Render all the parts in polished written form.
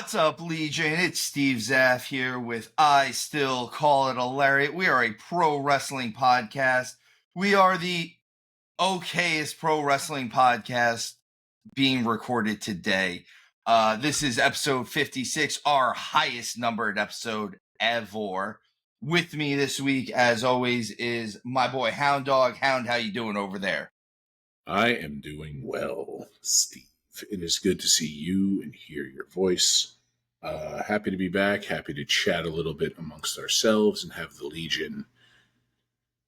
What's up, Legion? It's Steve Zapf here with I Still Call It a Lariat. We are a pro wrestling podcast. We are the okayest pro wrestling podcast being recorded today. This is episode 56, our highest numbered episode ever. With me this week, as always, is my boy Hound Dog. Hound, how you doing over there? I am doing well, Steve. It is good to see you and hear your voice. Happy to be back. Happy to chat a little bit amongst ourselves and have the Legion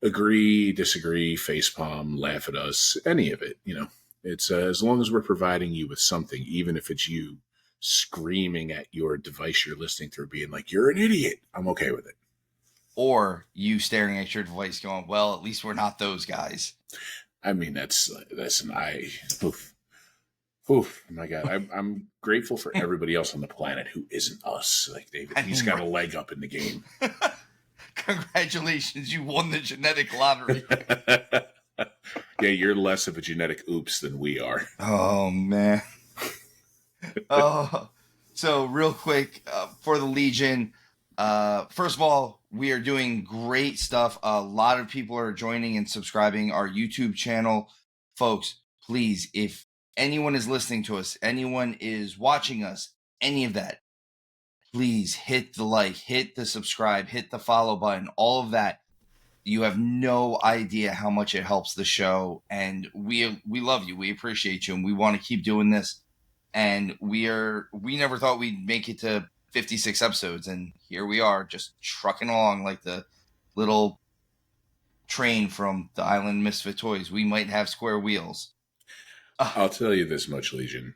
agree, disagree, facepalm, laugh at us, any of it. You know, it's as long as we're providing you with something, even if it's you screaming at your device you're listening through, being like, "You're an idiot." I'm okay with it. Or you staring at your device going, well, at least we're not those guys. I mean, Oof, my God. I'm grateful for everybody else on the planet who isn't us. Like David, he's got a leg up in the game. Congratulations, you won the genetic lottery. Yeah, you're less of a genetic oops than we are. Oh, man. So real quick, for the Legion, first of all, we are doing great stuff. A lot of people are joining and subscribing our YouTube channel. Folks, please, if anyone is listening to us, anyone is watching us, any of that, please hit the like, hit the subscribe, hit the follow button, all of that. You have no idea how much it helps the show, and we love you. We appreciate you, and we want to keep doing this. And we never thought we'd make it to 56 episodes, and here we are, just trucking along like the little train from the Island Misfit Toys. We might have square wheels. I'll tell you this much, Legion.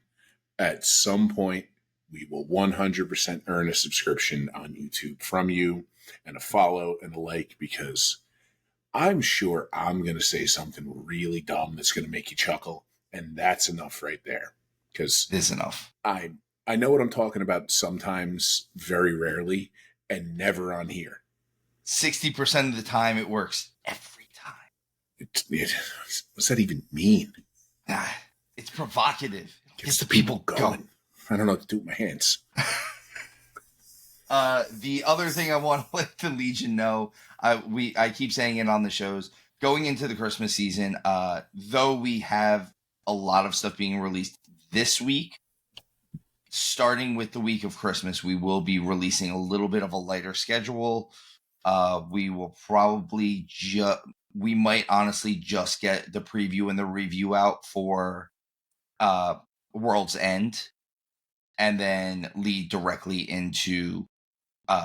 At some point, we will 100% earn a subscription on YouTube from you and a follow and a like, because I'm sure I'm going to say something really dumb that's going to make you chuckle, and that's enough right there. Because it's enough. I know what I'm talking about sometimes, very rarely, and never on here. 60% of the time, it works every time. What's that even mean? It's provocative. Gets the people going. I don't know what to do with my hands. The other thing I want to let the Legion know, I keep saying it on the shows, going into the Christmas season, though we have a lot of stuff being released this week, starting with the week of Christmas, we will be releasing a little bit of a lighter schedule. We will probably we might honestly just get the preview and the review out for World's End, and then lead directly into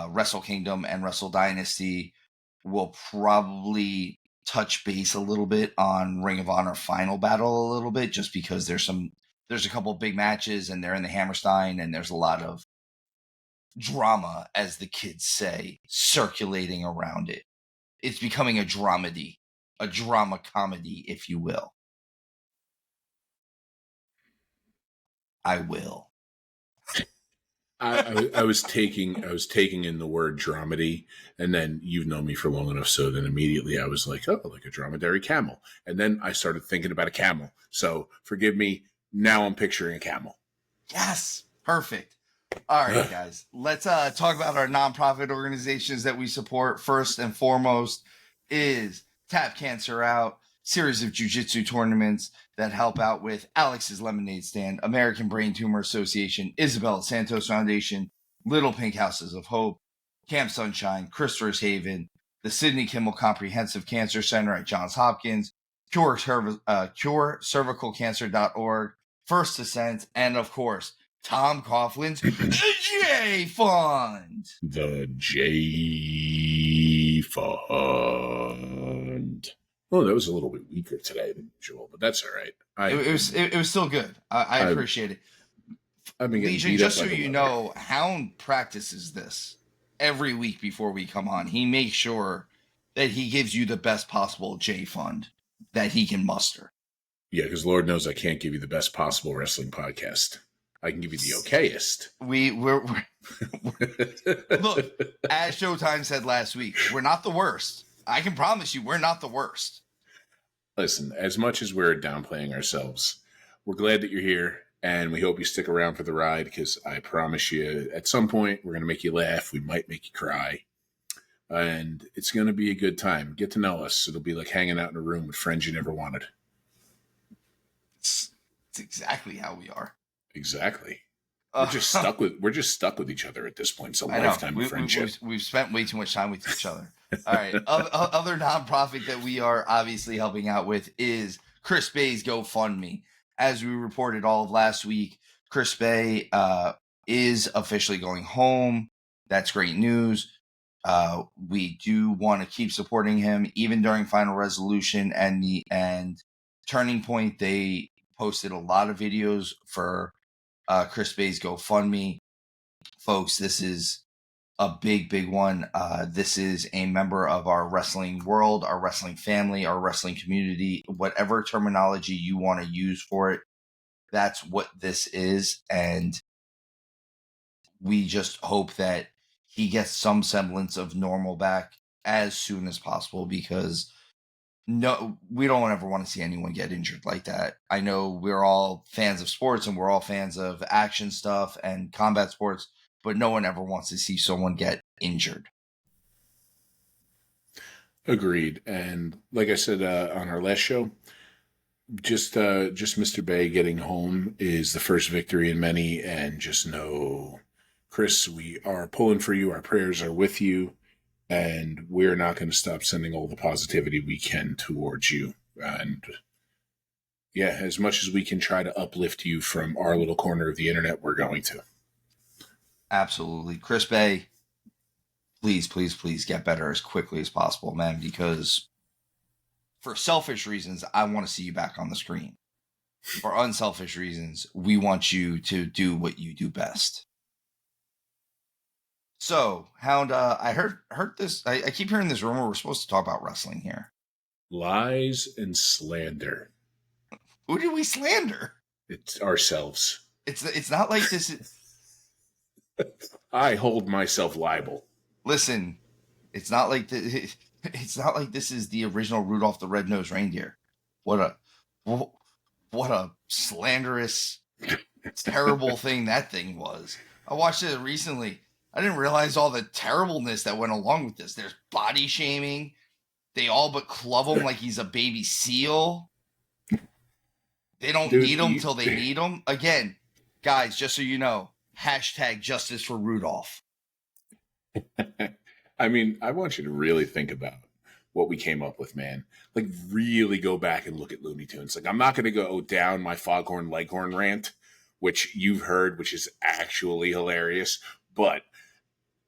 Wrestle Kingdom and Wrestle Dynasty. We'll probably touch base a little bit on Ring of Honor Final Battle a little bit, just because there's a couple big matches and they're in the Hammerstein, and there's a lot of drama, as the kids say, circulating around it. It's becoming a dramedy, a drama comedy, if you will. I will. I was taking in the word dramedy, and then you've known me for long enough, so then immediately I was like, oh, like a dromedary camel. And then I started thinking about a camel. So forgive me, now I'm picturing a camel. Yes, perfect. All right, guys, let's talk about our nonprofit organizations that we support. First and foremost is Tap Cancer Out, series of jiu-jitsu tournaments that help out with Alex's Lemonade Stand, American Brain Tumor Association, Isabella Santos Foundation, Little Pink Houses of Hope, Camp Sunshine, Christopher's Haven, the Sidney Kimmel Comprehensive Cancer Center at Johns Hopkins, CureCervicalCancer.org, First Ascent, and of course, Tom Coughlin's J Fund. The J Fund. Oh, that was a little bit weaker today than usual, but that's all right. It was still good. I appreciate it. Legion, just so you know, Hound practices this every week before we come on. He makes sure that he gives you the best possible J Fund that he can muster. Yeah, because Lord knows I can't give you the best possible wrestling podcast. I can give you the okayest. We're look, as Showtime said last week, we're not the worst. I can promise you, we're not the worst. Listen, as much as we're downplaying ourselves, we're glad that you're here, And we hope you stick around for the ride because I promise you, at some point, we're going to make you laugh. We might make you cry. And it's going to be a good time. Get to know us. It'll be like hanging out in a room with friends you never wanted. It's exactly how we are. Exactly. We're just stuck with each other at this point. It's a lifetime of friendship. We've spent way too much time with each other. All right. Other nonprofit that we are obviously helping out with is Chris Bay's GoFundMe. As we reported all of last week, Chris Bay is officially going home. That's great news. We do want to keep supporting him even during Final Resolution and Turning Point. They posted a lot of videos for Chris Bay's GoFundMe. Folks, this is a big one. This is a member of our wrestling world, our wrestling family, our wrestling community, whatever terminology you want to use for it. That's what this is. And we just hope that he gets some semblance of normal back as soon as possible, because no, we don't ever want to see anyone get injured like that. I know we're all fans of sports and we're all fans of action stuff and combat sports, but no one ever wants to see someone get injured. Agreed. And like I said on our last show, just Mr. Bay getting home is the first victory in many. And just know, Chris, we are pulling for you. Our prayers are with you. And we're not going to stop sending all the positivity we can towards you. And yeah, as much as we can try to uplift you from our little corner of the internet, we're going to. Absolutely. Chris Bay, please get better as quickly as possible, man, because for selfish reasons, I want to see you back on the screen. For unselfish reasons, we want you to do what you do best. So, Hound, I heard this. I keep hearing this rumor we're supposed to talk about wrestling here. Lies and slander. Who did we slander? It's ourselves. It's not like this is... I hold myself liable. Listen, it's not like this is the original Rudolph the Red-Nosed Reindeer. What a slanderous, terrible thing that thing was. I watched it recently. I didn't realize all the terribleness that went along with this. There's body shaming. They all but club him like he's a baby seal. They don't need him till they need him. Again, guys, just so you know, #justice for Rudolph. I mean, I want you to really think about what we came up with, man. Like, really go back and look at Looney Tunes. Like, I'm not going to go down my Foghorn Leghorn rant, which you've heard, which is actually hilarious. But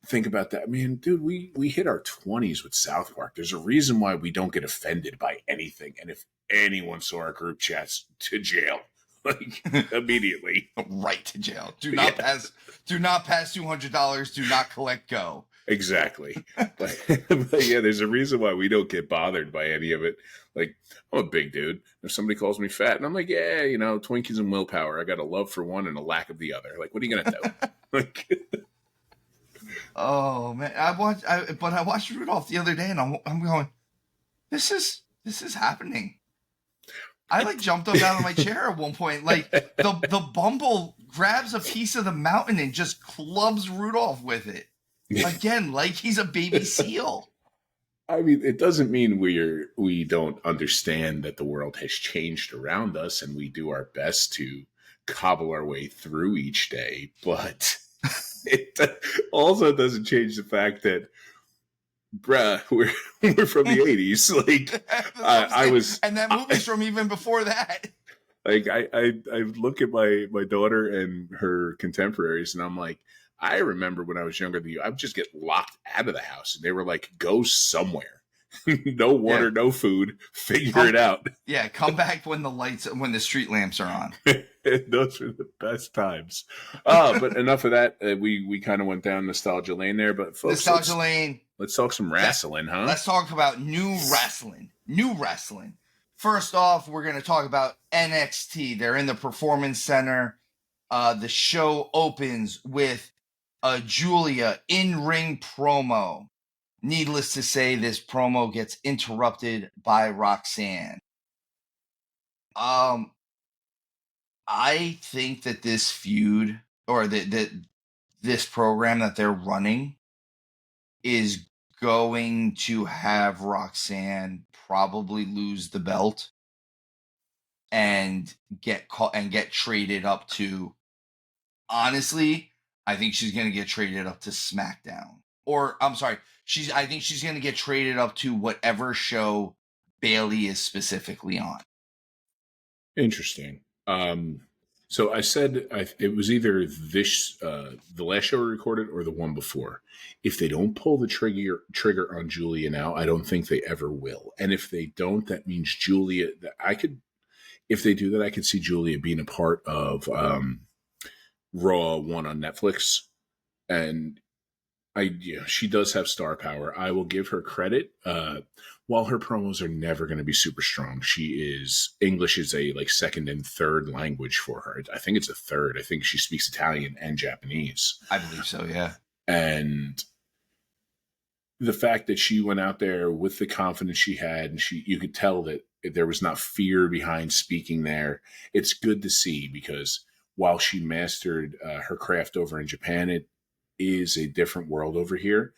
think about that. I mean, dude, we hit our 20s with South Park. There's a reason why we don't get offended by anything. And if anyone saw our group chats, to jail. Like, immediately. Right to jail. Do not pass $200. Do not collect go. Exactly. But yeah, there's a reason why we don't get bothered by any of it. Like, I'm a big dude. If somebody calls me fat, and I'm like, yeah, you know, Twinkies and willpower. I got a love for one and a lack of the other. Like, what are you gonna do? Like, oh man, I watched Rudolph the other day, and I'm going, this is happening. I like jumped up out of my chair at one point. Like the Bumble grabs a piece of the mountain and just clubs Rudolph with it. Again, like he's a baby seal. I mean, it doesn't mean we don't understand that the world has changed around us and we do our best to cobble our way through each day, but it also doesn't change the fact that, bruh, we're from the 80s. Like, I was, and that movie's from even before that. Like, I look at my daughter and her contemporaries, and I'm like, I remember when I was younger than you, I would just get locked out of the house, and they were like, go somewhere. No water, no food, figure it out. Yeah, come back when the street lamps are on. Those were the best times. But enough of that. We kind of went down nostalgia lane there, but folks, nostalgia lane. Let's talk some wrestling, huh? Let's talk about new wrestling. First off, we're going to talk about NXT. They're in the Performance Center. The show opens with a Julia in-ring promo. Needless to say, this promo gets interrupted by Roxanne. I think that this feud or that this program that they're running is going to have Roxanne probably lose the belt and get traded up to. Honestly, I think she's going to get traded up to SmackDown. Or I'm sorry, I think she's going to get traded up to whatever show Bailey is specifically on. Interesting. So I said it was either this the last show we recorded or the one before. If they don't pull the trigger on Julia now, I don't think they ever will. And if they don't, that means Julia. If they do that, I could see Julia being a part of Raw 1 on Netflix, and she does have star power. I will give her credit. While her promos are never going to be super strong, English is a second and third language for her. I think it's a third. I think she speaks Italian and Japanese. I believe so, yeah. And the fact that she went out there with the confidence she had, and you could tell that there was not fear behind speaking there. It's good to see, because while she mastered her craft over in Japan, it is a different world over here.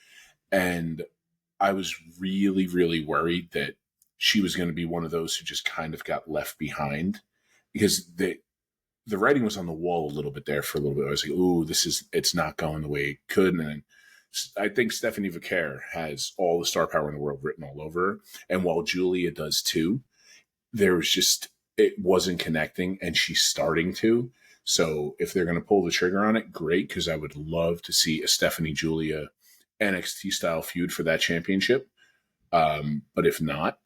And I was really, really worried that she was going to be one of those who just kind of got left behind, because the writing was on the wall a little bit there for a little bit. I was like, ooh, it's not going the way it could. And I think Stephanie Vaquer has all the star power in the world written all over her. And while Julia does too, it wasn't connecting, and she's starting to. So if they're going to pull the trigger on it, great, because I would love to see a Stephanie Julia NXT style feud for that championship. But if not,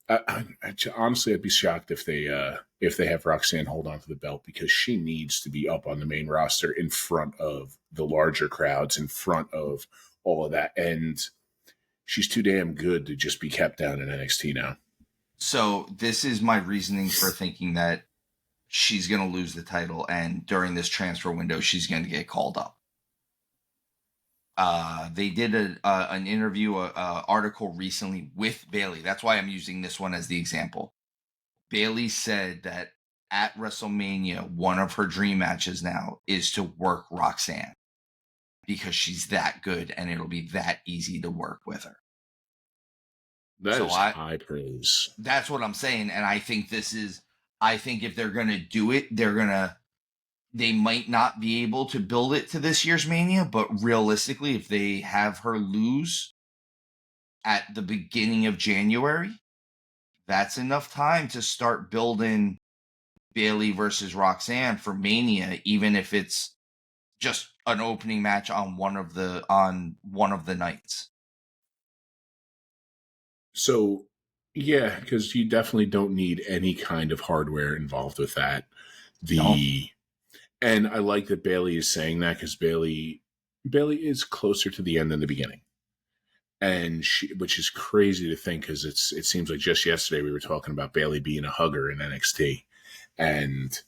honestly, I'd be shocked if they have Roxanne hold on to the belt, because she needs to be up on the main roster in front of the larger crowds, in front of all of that. And she's too damn good to just be kept down in NXT now. So this is my reasoning for thinking that she's going to lose the title, and during this transfer window, she's going to get called up. They did an interview, article recently with Bailey. That's why I'm using this one as the example. Bailey said that at WrestleMania, one of her dream matches now is to work Roxanne, because she's that good and it'll be that easy to work with her. That is high praise. That's what I'm saying. And I think if they're going to do it, they might not be able to build it to this year's Mania, but realistically, if they have her lose at the beginning of January, that's enough time to start building Bailey versus Roxanne for Mania, even if it's just an opening match on one of the nights. So, yeah, because you definitely don't need any kind of hardware involved with that. And I like that Bailey is saying that, because Bailey is closer to the end than the beginning, and which is crazy to think, because it seems like just yesterday we were talking about Bailey being a hugger in NXT, and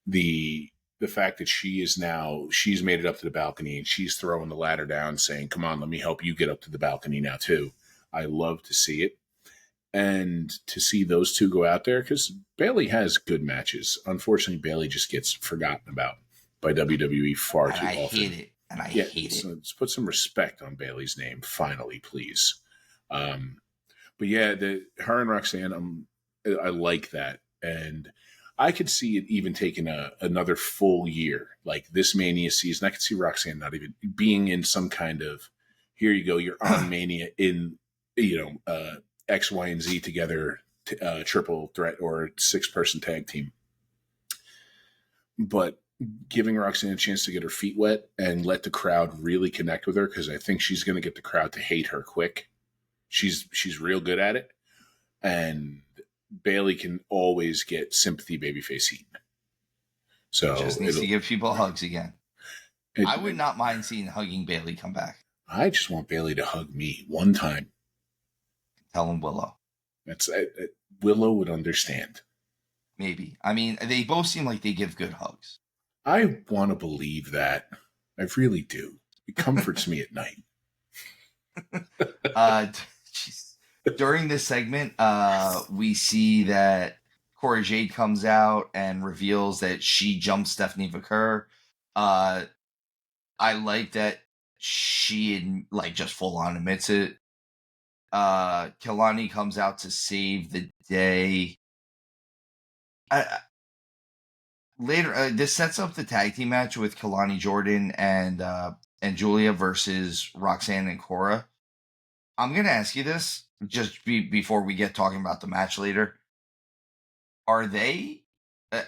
the fact that she's made it up to the balcony, and she's throwing the ladder down, saying, "Come on, let me help you get up to the balcony now too." I love to see it. And to see those two go out there, because Bailey has good matches. Unfortunately, Bailey just gets forgotten about by WWE far too often. I hate it. And I hate it. So let's put some respect on Bailey's name, finally, please. But yeah, her and Roxanne, I like that. And I could see it even taking another full year. Like this Mania season, I could see Roxanne not even being in some kind of, here you go, you're on Mania in, X, Y, and Z together, triple threat or 6-person tag team. But giving Roxanne a chance to get her feet wet and let the crowd really connect with her, because I think she's going to get the crowd to hate her quick. She's real good at it. And Bailey can always get sympathy babyface heat. So just needs to give people hugs again. I would not mind seeing hugging Bailey come back. I just want Bailey to hug me one time. Tell him Willow. Willow would understand. Maybe. I mean, they both seem like they give good hugs. I want to believe that. I really do. It comforts me at night. During this segment, we see that Cora Jade comes out and reveals that she jumped Stephanie Vaquer. I like that she like just full on admits it. Kelani comes out to save the day. Later, this sets up the tag team match with Kelani Jordan and Julia versus Roxanne and Cora. I'm gonna ask you this just before we get talking about the match later. Are they?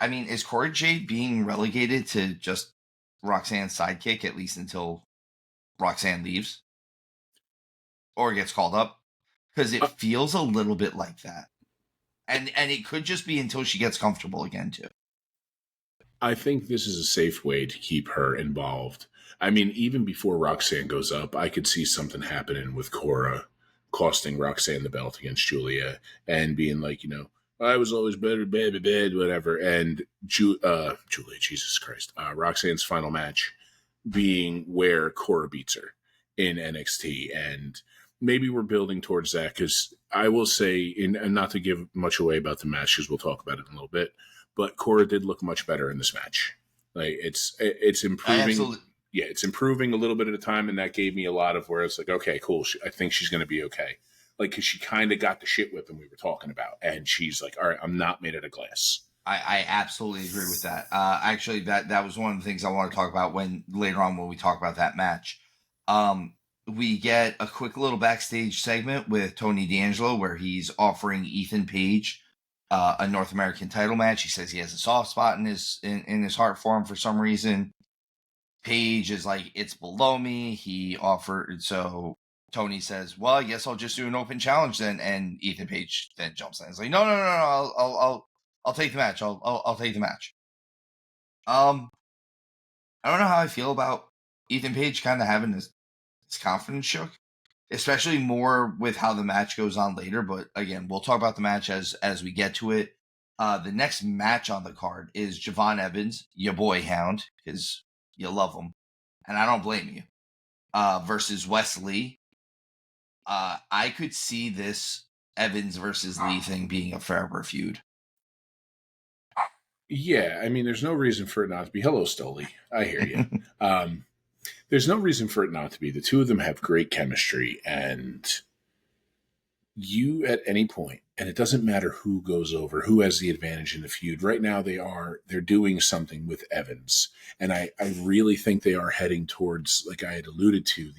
I mean, is Cora Jade being relegated to just Roxanne's sidekick at least until Roxanne leaves or gets called up? Because it feels a little bit like that, and it could just be until she gets comfortable again too. I think this is a safe way to keep her involved. I mean, even before Roxanne goes up, I could see something happening with Cora costing Roxanne the belt against Julia and being like, I was always better, bad, whatever. And Julia, Jesus Christ, Roxanne's final match being where Cora beats her in NXT. And maybe we're building towards that because I will say, and not to give much away about the match because we'll talk about it in a little bit, but Cora did look much better in this match. Like it's improving. Yeah, it's improving a little bit at a time, and that gave me a lot of where it's like, okay, cool. I think she's going to be okay. Like, because she kind of got the shit whipping we were talking about, and she's like, all right, I'm not made out of glass. I absolutely agree with that. Actually, that was one of the things I want to talk about when later on when we talk about that match. We get a quick little backstage segment with Tony D'Angelo where he's offering Ethan Page a North American title match. He says he has a soft spot in his heart for him for some reason. Page is like, it's below me. He offered, so Tony says, well, I guess I'll just do an open challenge then. And Ethan Page then jumps in. He's like, no, I'll take the match. I'll take the match. I don't know how I feel about Ethan Page kind of having his confidence shook, especially more with how the match goes on later. But again, we'll talk about the match as we get to it. The next match on the card is Javon Evans, your boy Hound, because you love him, and I don't blame you, versus Wes Lee. I could see this Evans versus Lee thing being a forever feud. Yeah, I mean, there's no reason for it not to be. Hello, Stoli. I hear you. There's no reason for it not to be. The two of them have great chemistry, and you at any point, and it doesn't matter who goes over, who has the advantage in the feud. Right now, they're doing something with Evans, and I really think they are heading towards, like I had alluded to,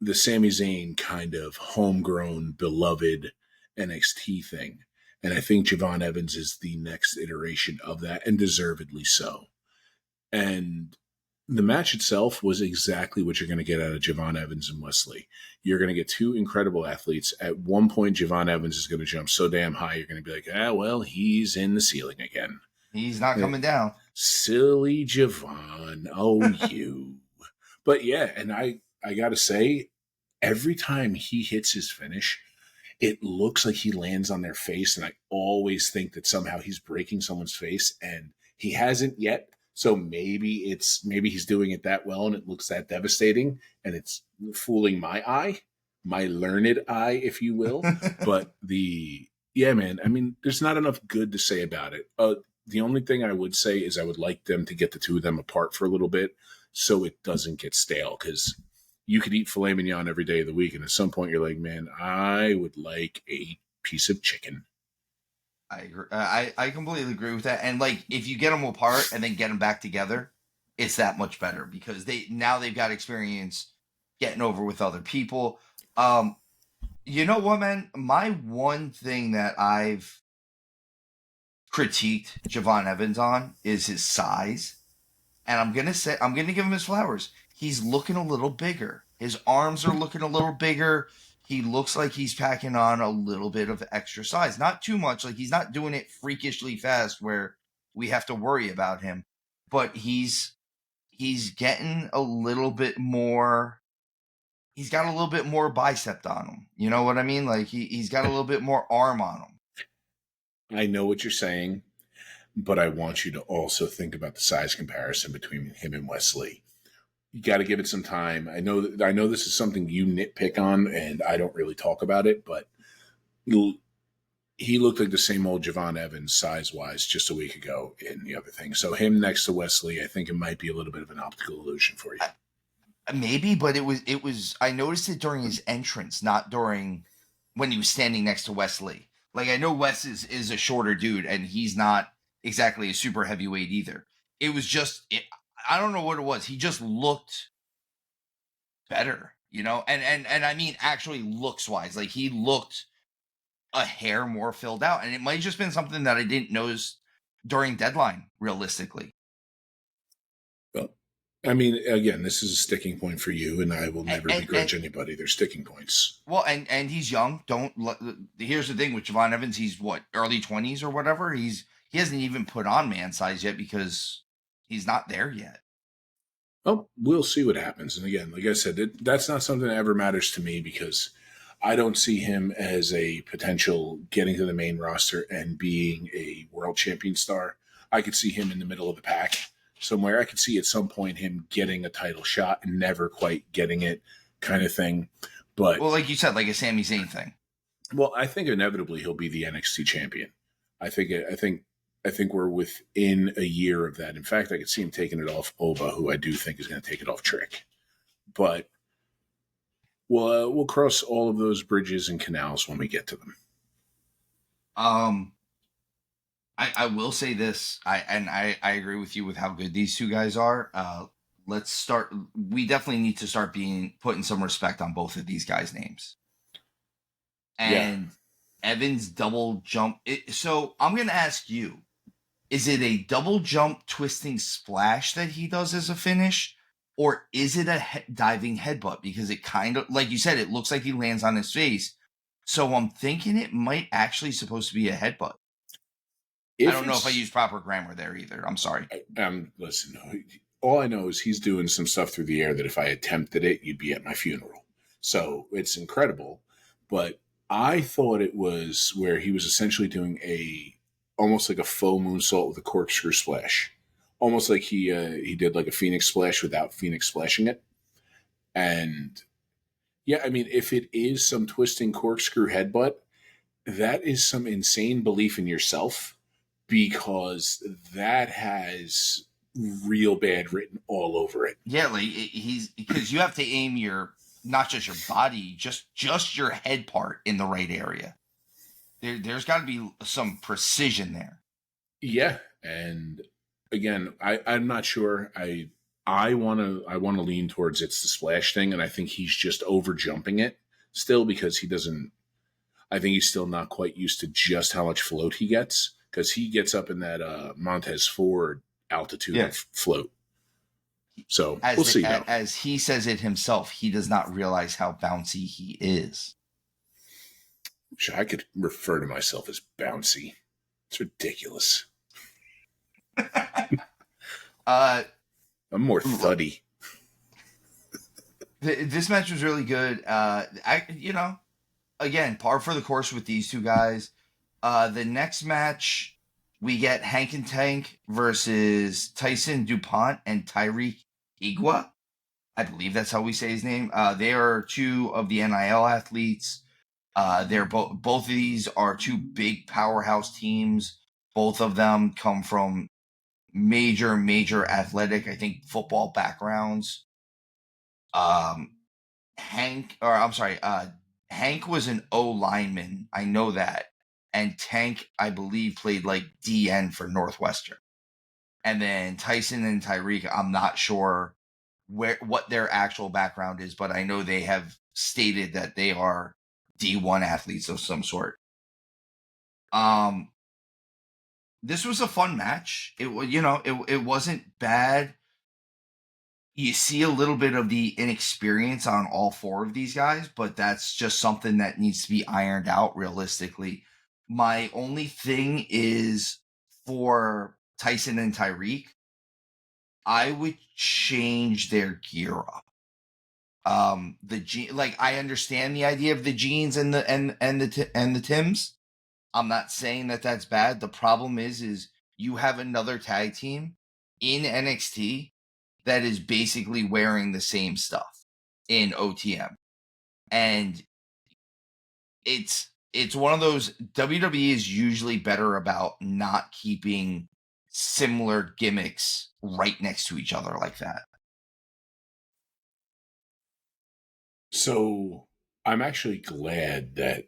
the Sami Zayn kind of homegrown, beloved NXT thing. And I think Javon Evans is the next iteration of that, and deservedly so. And the match itself was exactly what you're going to get out of Javon Evans and Wes Lee. You're going to get two incredible athletes. At one point, Javon Evans is going to jump so damn high, you're going to be like, well, he's in the ceiling again. He's not coming down. Silly Javon. Oh, you. But yeah, and I got to say, every time he hits his finish, it looks like he lands on their face. And I always think that somehow he's breaking someone's face, and he hasn't yet. So maybe he's doing it that well and it looks that devastating and it's fooling my eye, my learned eye, if you will. But yeah, man, I mean, there's not enough good to say about it. The only thing I would say is I would like them to get the two of them apart for a little bit so it doesn't get stale, because you could eat filet mignon every day of the week, and at some point you're like, man, I would like a piece of chicken. I agree. I completely agree with that. And like, if you get them apart and then get them back together, it's that much better because they've got experience getting over with other people. You know what, man? My one thing that I've critiqued Javon Evans on is his size. And I'm going to give him his flowers. He's looking a little bigger. His arms are looking a little bigger. He looks like he's packing on a little bit of extra size. Not too much. Like, he's not doing it freakishly fast where we have to worry about him. But he's getting a little bit more. He's got a little bit more bicep on him. You know what I mean? Like, he's got a little bit more arm on him. I know what you're saying, but I want you to also think about the size comparison between him and Wes Lee. You got to give it some time. I know this is something you nitpick on, and I don't really talk about it, but he looked like the same old Javon Evans size-wise just a week ago in the other thing. So him next to Wesley, I think it might be a little bit of an optical illusion for you. Maybe, but it was. I noticed it during his entrance, not during when he was standing next to Wesley. Like I know Wes is a shorter dude, and he's not exactly a super heavyweight either. It was just I don't know what it was. He just looked better, and I mean actually looks wise. Like he looked a hair more filled out, and it might have just been something that I didn't notice during deadline. Realistically, Well, I mean, again, this is a sticking point for you, and I will never and begrudge anybody their sticking points. well, and he's young. Here's the thing with Javon Evans. He's what, early 20s or whatever. He hasn't even put on man size yet because he's not there yet. Well, we'll see what happens. And again, like I said, that's not something that ever matters to me because I don't see him as a potential getting to the main roster and being a world champion star. I could see him in the middle of the pack somewhere. I could see at some point him getting a title shot and never quite getting it, kind of thing. But Well, like you said, like a Sami Zayn thing. well, I think inevitably he'll be the NXT champion. I think we're within a year of that. In fact, I could see him taking it off Oba, who I do think is going to take it off Trick. But we'll cross all of those bridges and canals when we get to them. I will say this. I agree with you with how good these two guys are. Let's start. We definitely need to start putting some respect on both of these guys' names. And Evans double jump. So I'm going to ask you, is it a double jump twisting splash that he does as a finish? Or is it a diving headbutt? Because it kind of, like you said, it looks like he lands on his face. So I'm thinking it might actually supposed to be a headbutt. I don't know if I use proper grammar there either. I'm sorry. Listen, all I know is he's doing some stuff through the air that if I attempted it, you'd be at my funeral. So it's incredible. But I thought it was where he was essentially doing almost like a faux moonsault with a corkscrew splash. Almost like he did like a Phoenix splash without Phoenix splashing it. And yeah, I mean, if it is some twisting corkscrew headbutt, that is some insane belief in yourself because that has real bad written all over it. Yeah, like because you have to aim not just your body, just your head part in the right area. There's got to be some precision there. Yeah, and again, I'm not sure. I want to lean towards it's the splash thing, and I think he's just over jumping it still because he doesn't. I think he's still not quite used to just how much float he gets because he gets up in that Montez Ford altitude of float. So we'll see. As he says it himself, he does not realize how bouncy he is. I could refer to myself as bouncy. It's ridiculous. I'm more thuddy. This match was really good. Again, par for the course with these two guys. The next match, we get Hank and Tank versus Tyson DuPont and Tyreek Igwa. I believe that's how we say his name. They are two of the NIL athletes. They're both of these are two big powerhouse teams. Both of them come from major athletic, I think, football backgrounds. Hank was an O lineman. I know that. And Tank, I believe, played like DN for Northwestern. And then Tyson and Tyreek, I'm not sure what their actual background is, but I know they have stated that they are D1 athletes of some sort. This was a fun match. It wasn't bad. You see a little bit of the inexperience on all four of these guys, but that's just something that needs to be ironed out realistically. My only thing is for Tyson and Tyreek, I would change their gear up. I understand the idea of the jeans and the Tims. I'm not saying that that's bad. The problem is you have another tag team in NXT that is basically wearing the same stuff in OTM. And it's it's one of those, WWE is usually better about not keeping similar gimmicks right next to each other like that. So I'm actually glad that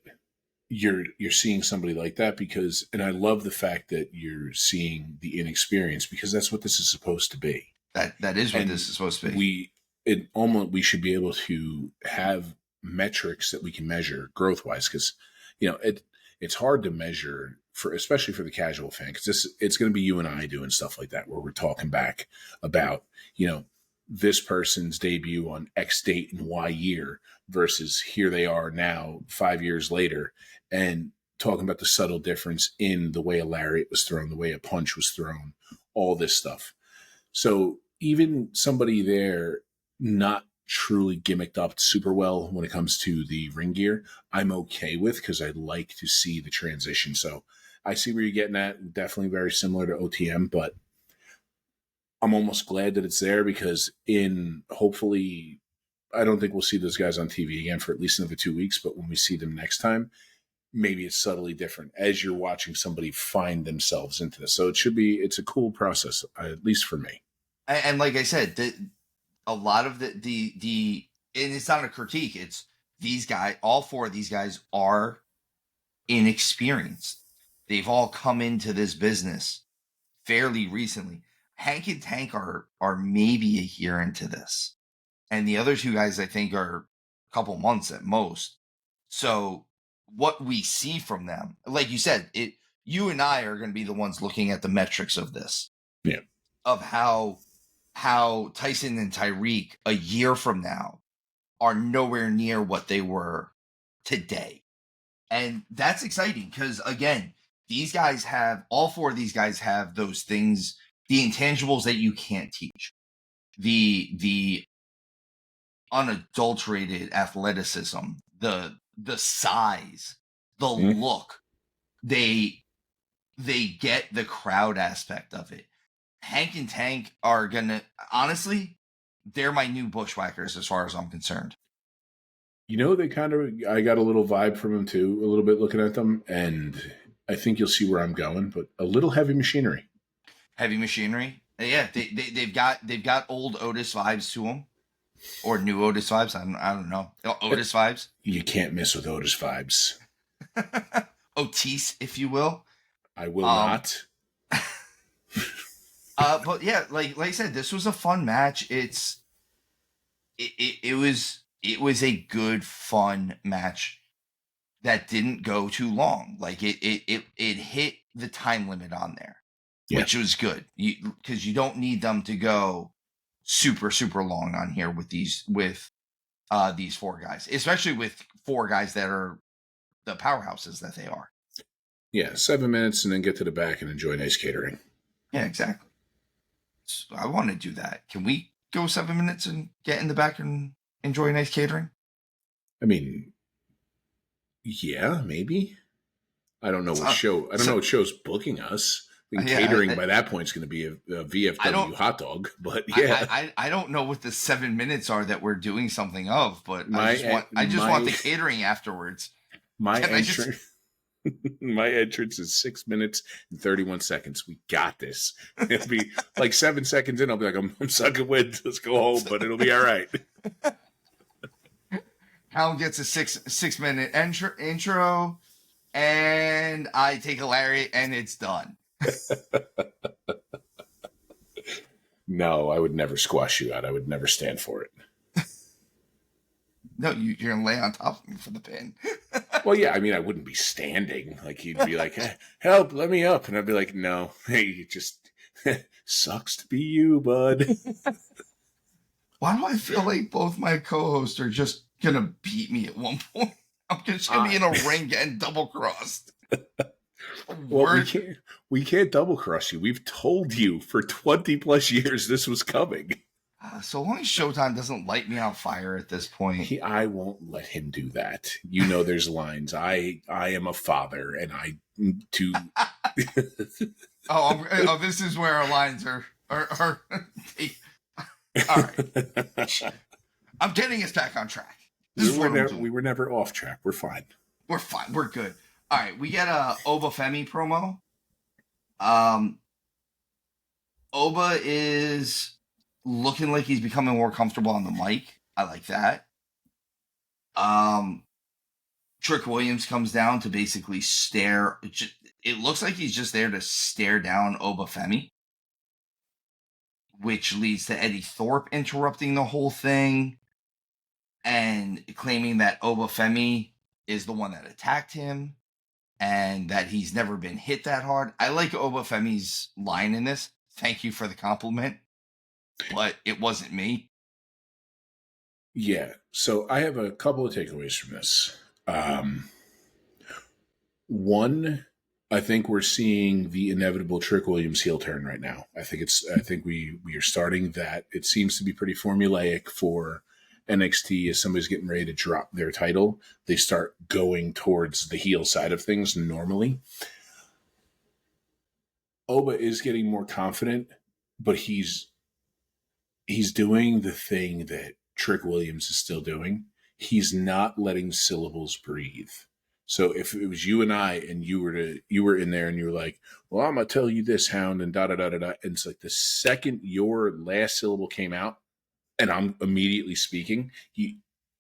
you're seeing somebody like that, because, and I love the fact that you're seeing the inexperience, because that's what this is supposed to be. That is what And this is supposed to be. We should be able to have metrics that we can measure growth wise, because it's hard to measure, for especially for the casual fan, because it's going to be you and I doing stuff like that, where we're talking back about this person's debut on X date and Y year versus here they are now 5 years later, and talking about the subtle difference in the way a lariat was thrown, the way a punch was thrown, all this stuff. So even somebody there not truly gimmicked up super well when it comes to the ring gear, I'm okay with, because I like to see the transition. So I see where you're getting at. Definitely very similar to OTM, but I'm almost glad that it's there, because hopefully, I don't think we'll see those guys on TV again for at least another 2 weeks, but when we see them next time, maybe it's subtly different as you're watching somebody find themselves into this. So it's a cool process, at least for me. And like I said, a lot of and it's not a critique. It's these guys, all four of these guys are inexperienced. They've all come into this business fairly recently. Hank and Tank are maybe a year into this. And the other two guys, I think, are a couple months at most. So what we see from them, like you said, you and I are going to be the ones looking at the metrics of this. Yeah. Of how Tyson and Tyreek a year from now are nowhere near what they were today. And that's exciting, because again, all four of these guys have those things, the intangibles that you can't teach. The unadulterated athleticism, the size, the look. They get the crowd aspect of it. Hank and Tank are gonna, honestly, they're my new bushwhackers as far as I'm concerned. I got a little vibe from them too, a little bit looking at them, and I think you'll see where I'm going, but a little heavy machinery. Heavy machinery. Yeah, they've got old Otis vibes to them, or new Otis vibes. I don't know. Otis vibes. You can't miss with Otis vibes. Otis, if you will. I will not. But yeah, like I said, this was a fun match. It was a good, fun match that didn't go too long. Like it hit the time limit on there, which was good. Because you don't need them to go super, super long on here with these four guys, especially with four guys that are the powerhouses that they are. Yeah, 7 minutes and then get to the back and enjoy nice catering. Yeah, exactly. So I want to do that. Can we go 7 minutes and get in the back and enjoy nice catering? I mean, yeah, maybe. I don't know what show's booking us. I think catering by that point is going to be a VFW hot dog, but yeah. I don't know what the 7 minutes are that we're doing something of, but I just want the catering afterwards. My entrance is 6 minutes and 31 seconds. We got this. It'll be like 7 seconds in. I'll be like, I'm sucking wind. Let's go home, but it'll be all right. Hound gets a 6 minute intro, and I take a Lariat, and it's done. No, I would never squash you out. I would never stand for it. No, you're going to lay on top of me for the pin. Well, yeah, I mean, I wouldn't be standing. Like, you'd be like, hey, help, let me up. And I'd be like, no, hey, it just sucks to be you, bud. Why do I feel like both my co-hosts are just going to beat me at one point? I'm just going to be in a ring getting double-crossed. Well, we can't double-cross you. We've told you for 20-plus years this was coming. So long as Showtime doesn't light me on fire at this point. I won't let him do that. You know there's lines. I am a father, and this is where our lines are all right. I'm getting us back on track. We were never off track. We're fine. We're fine. We're good. All right, we get a Obafemi promo. Um, Oba is looking like he's becoming more comfortable on the mic. I like that. Um, Trick Williams comes down to basically stare. It looks like he's just there to stare down Obafemi, which leads to Eddie Thorpe interrupting the whole thing and claiming that Obafemi is the one that attacked him and that he's never been hit that hard. I like Obafemi's line in this. Thank you for the compliment, but it wasn't me. Yeah. So I have a couple of takeaways from this. One, I think we're seeing the inevitable Trick Williams heel turn right now. I think we are starting that. It seems to be pretty formulaic for NXT as somebody's getting ready to drop their title. They start going towards the heel side of things normally. Oba is getting more confident, but he's doing the thing that Trick Williams is still doing. He's not letting syllables breathe. So if it was you and I, and you were in there, and you were like, "Well, I'm gonna tell you this, Hound," and da da da da da, and it's like the second your last syllable came out, and I'm immediately speaking,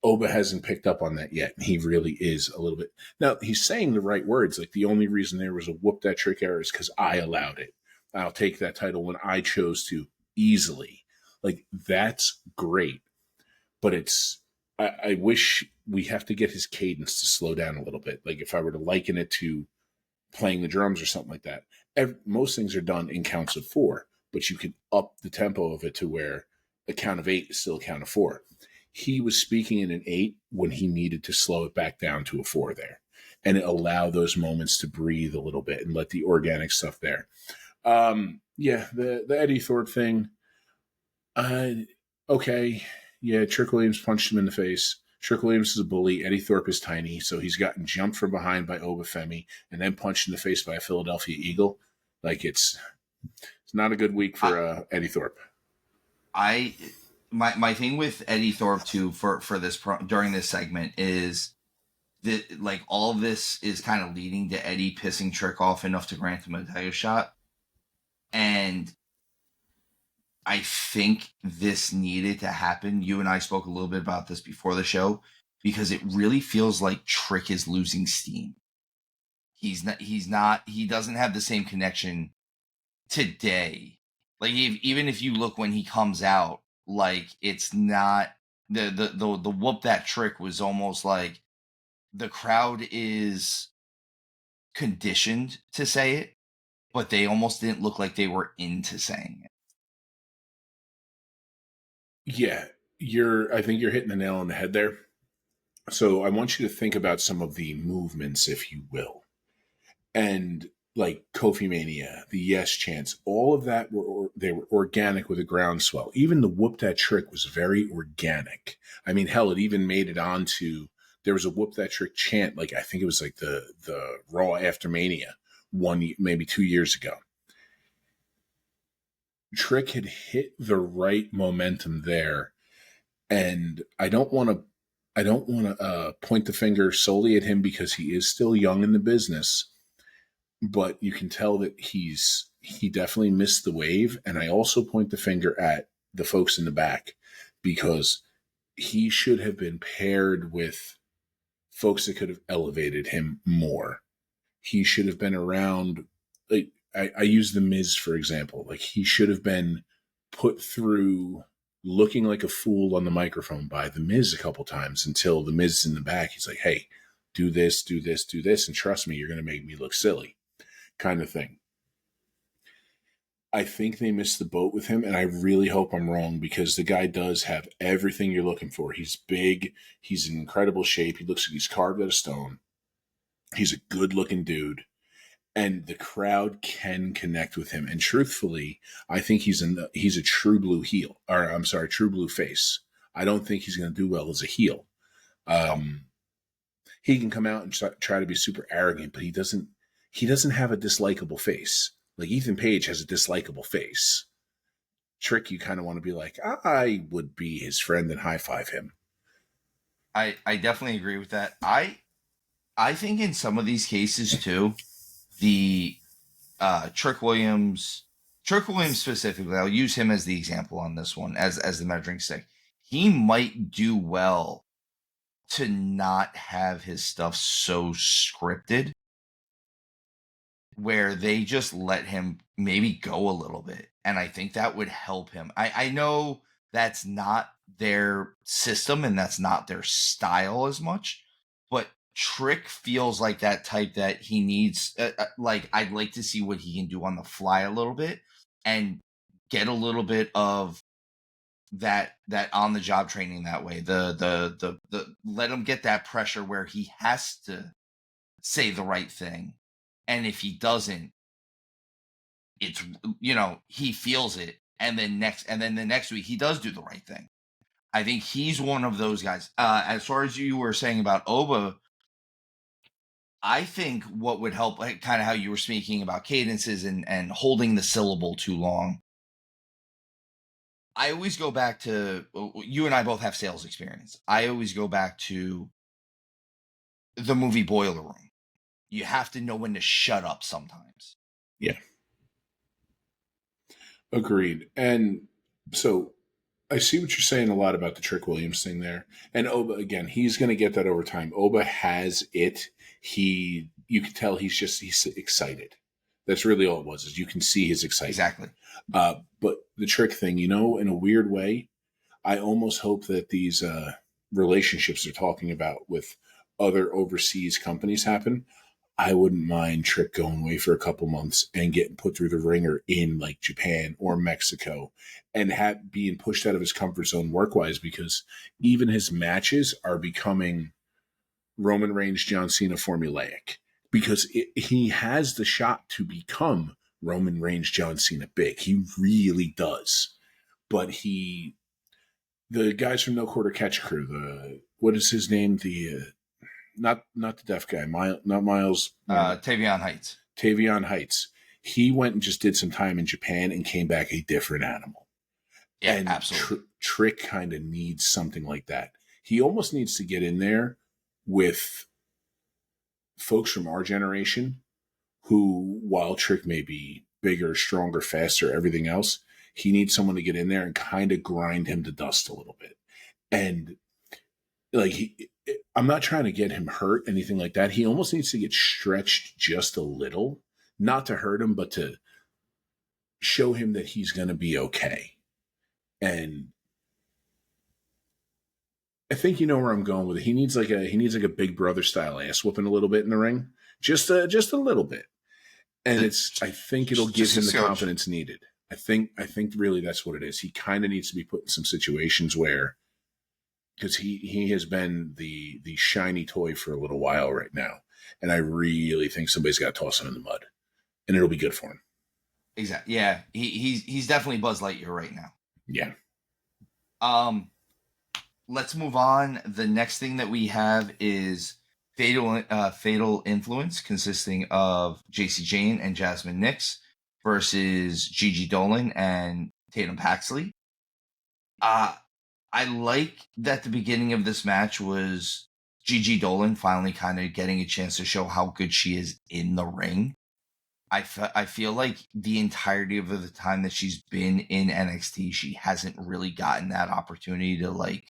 Oba hasn't picked up on that yet. He really is a little bit. Now he's saying the right words. Like the only reason there was a whoop that trick error is because I allowed it. I'll take that title when I chose to easily. Like that's great, but I wish we have to get his cadence to slow down a little bit. Like if I were to liken it to playing the drums or something like that, most things are done in counts of 4, but you can up the tempo of it to where a count of 8 is still a count of 4. He was speaking in an 8 when he needed to slow it back down to a 4 there, and allow those moments to breathe a little bit and let the organic stuff there. Yeah, the Eddie Thorpe thing. Okay, yeah, Trick Williams punched him in the face. Trick Williams is a bully. Eddie Thorpe is tiny, so he's gotten jumped from behind by Obafemi and then punched in the face by a Philadelphia Eagle. Like it's not a good week I, for Eddie Thorpe. I my thing with Eddie Thorpe too for this during this segment is that like all of this is kind of leading to Eddie pissing Trick off enough to grant him a title shot, and I think this needed to happen. You and I spoke a little bit about this before the show because it really feels like Trick is losing steam. He doesn't have the same connection today. Like even if you look when he comes out, like it's not the whoop that Trick was almost like the crowd is conditioned to say it, but they almost didn't look like they were into saying it. Yeah, I think you're hitting the nail on the head there. So I want you to think about some of the movements, if you will, and like Kofi Mania, the Yes chants, all of that they were organic with a groundswell. Even the whoop that trick was very organic. I mean, hell, it even made it onto. There was a whoop that trick chant, like I think it was like the Raw after Mania, maybe 2 years ago. Trick had hit the right momentum there, and I don't want to point the finger solely at him because he is still young in the business, but you can tell that he definitely missed the wave. And I also point the finger at the folks in the back because he should have been paired with folks that could have elevated him more. He should have been around. Like I use the Miz for example. Like he should have been put through looking like a fool on the microphone by the Miz a couple times until the Miz is in the back. He's like, "Hey, do this, do this, do this, and trust me, you're going to make me look silly," kind of thing. I think they missed the boat with him, and I really hope I'm wrong because the guy does have everything you're looking for. He's big. He's in incredible shape. He looks like he's carved out of stone. He's a good looking dude. And the crowd can connect with him. And truthfully, I think he's a true blue heel, or I'm sorry, true blue face. I don't think he's going to do well as a heel. Um, he can come out and try to be super arrogant, but he doesn't have a dislikable face. Like Ethan Page has a dislikable face. Trick, you kind of want to be like, I would be his friend and high five him. I definitely agree with that. I I think in some of these cases too, the Trick Williams, Trick Williams specifically, I'll use him as the example on this one as the measuring stick. He might do well to not have his stuff so scripted where they just let him maybe go a little bit. And I think that would help him. I know that's not their system and that's not their style as much, but Trick feels like that type that he needs. Like, I'd like to see what he can do on the fly a little bit and get a little bit of that on the job training that way. The let him get that pressure where he has to say the right thing. And if he doesn't, it's, he feels it, and then the next week he does do the right thing. I think he's one of those guys. As far as you were saying about Oba, I think what would help, like, kind of how you were speaking about cadences and holding the syllable too long. I always go back to, you and I both have sales experience. I always go back to the movie Boiler Room. You have to know when to shut up sometimes. Yeah. Agreed. And so I see what you're saying a lot about the Trick Williams thing there. And Oba, again, he's going to get that over time. Oba has it. You can tell he's excited. That's really all it was, is you can see his excitement. Exactly. But the Trick thing, in a weird way, I almost hope that these relationships they're talking about with other overseas companies happen. I wouldn't mind Trick going away for a couple months and getting put through the ringer in like Japan or Mexico and being pushed out of his comfort zone work-wise, because even his matches are becoming Roman Reigns, John Cena formulaic, because he has the shot to become Roman Reigns, John Cena big. He really does. But the guys from No Quarter Catch Crew, what is his name? Not the deaf guy, not Miles. Tavion Heights. Tavion Heights. He went and just did some time in Japan and came back a different animal. Yeah, and absolutely. Trick kind of needs something like that. He almost needs to get in there with folks from our generation who, while Trick may be bigger, stronger, faster, everything else, he needs someone to get in there and kind of grind him to dust a little bit. And like, I'm not trying to get him hurt, anything like that. He almost needs to get stretched just a little, not to hurt him, but to show him that he's going to be okay. And I think you know where I'm going with it. He needs like a Big Brother style ass whooping a little bit in the ring, just a little bit. And I think it'll give him the confidence needed. I think really that's what it is. He kind of needs to be put in some situations where, because he has been the shiny toy for a little while right now, and I really think somebody's got to toss him in the mud, and it'll be good for him. Exactly. Yeah, he's definitely Buzz Lightyear right now. Yeah. Let's move on. The next thing that we have is Fatal Influence, consisting of JC Jane and Jasmine Nix versus Gigi Dolan and Tatum Paxley. I like that the beginning of this match was Gigi Dolan finally kind of getting a chance to show how good she is in the ring. I feel like the entirety of the time that she's been in NXT, she hasn't really gotten that opportunity to like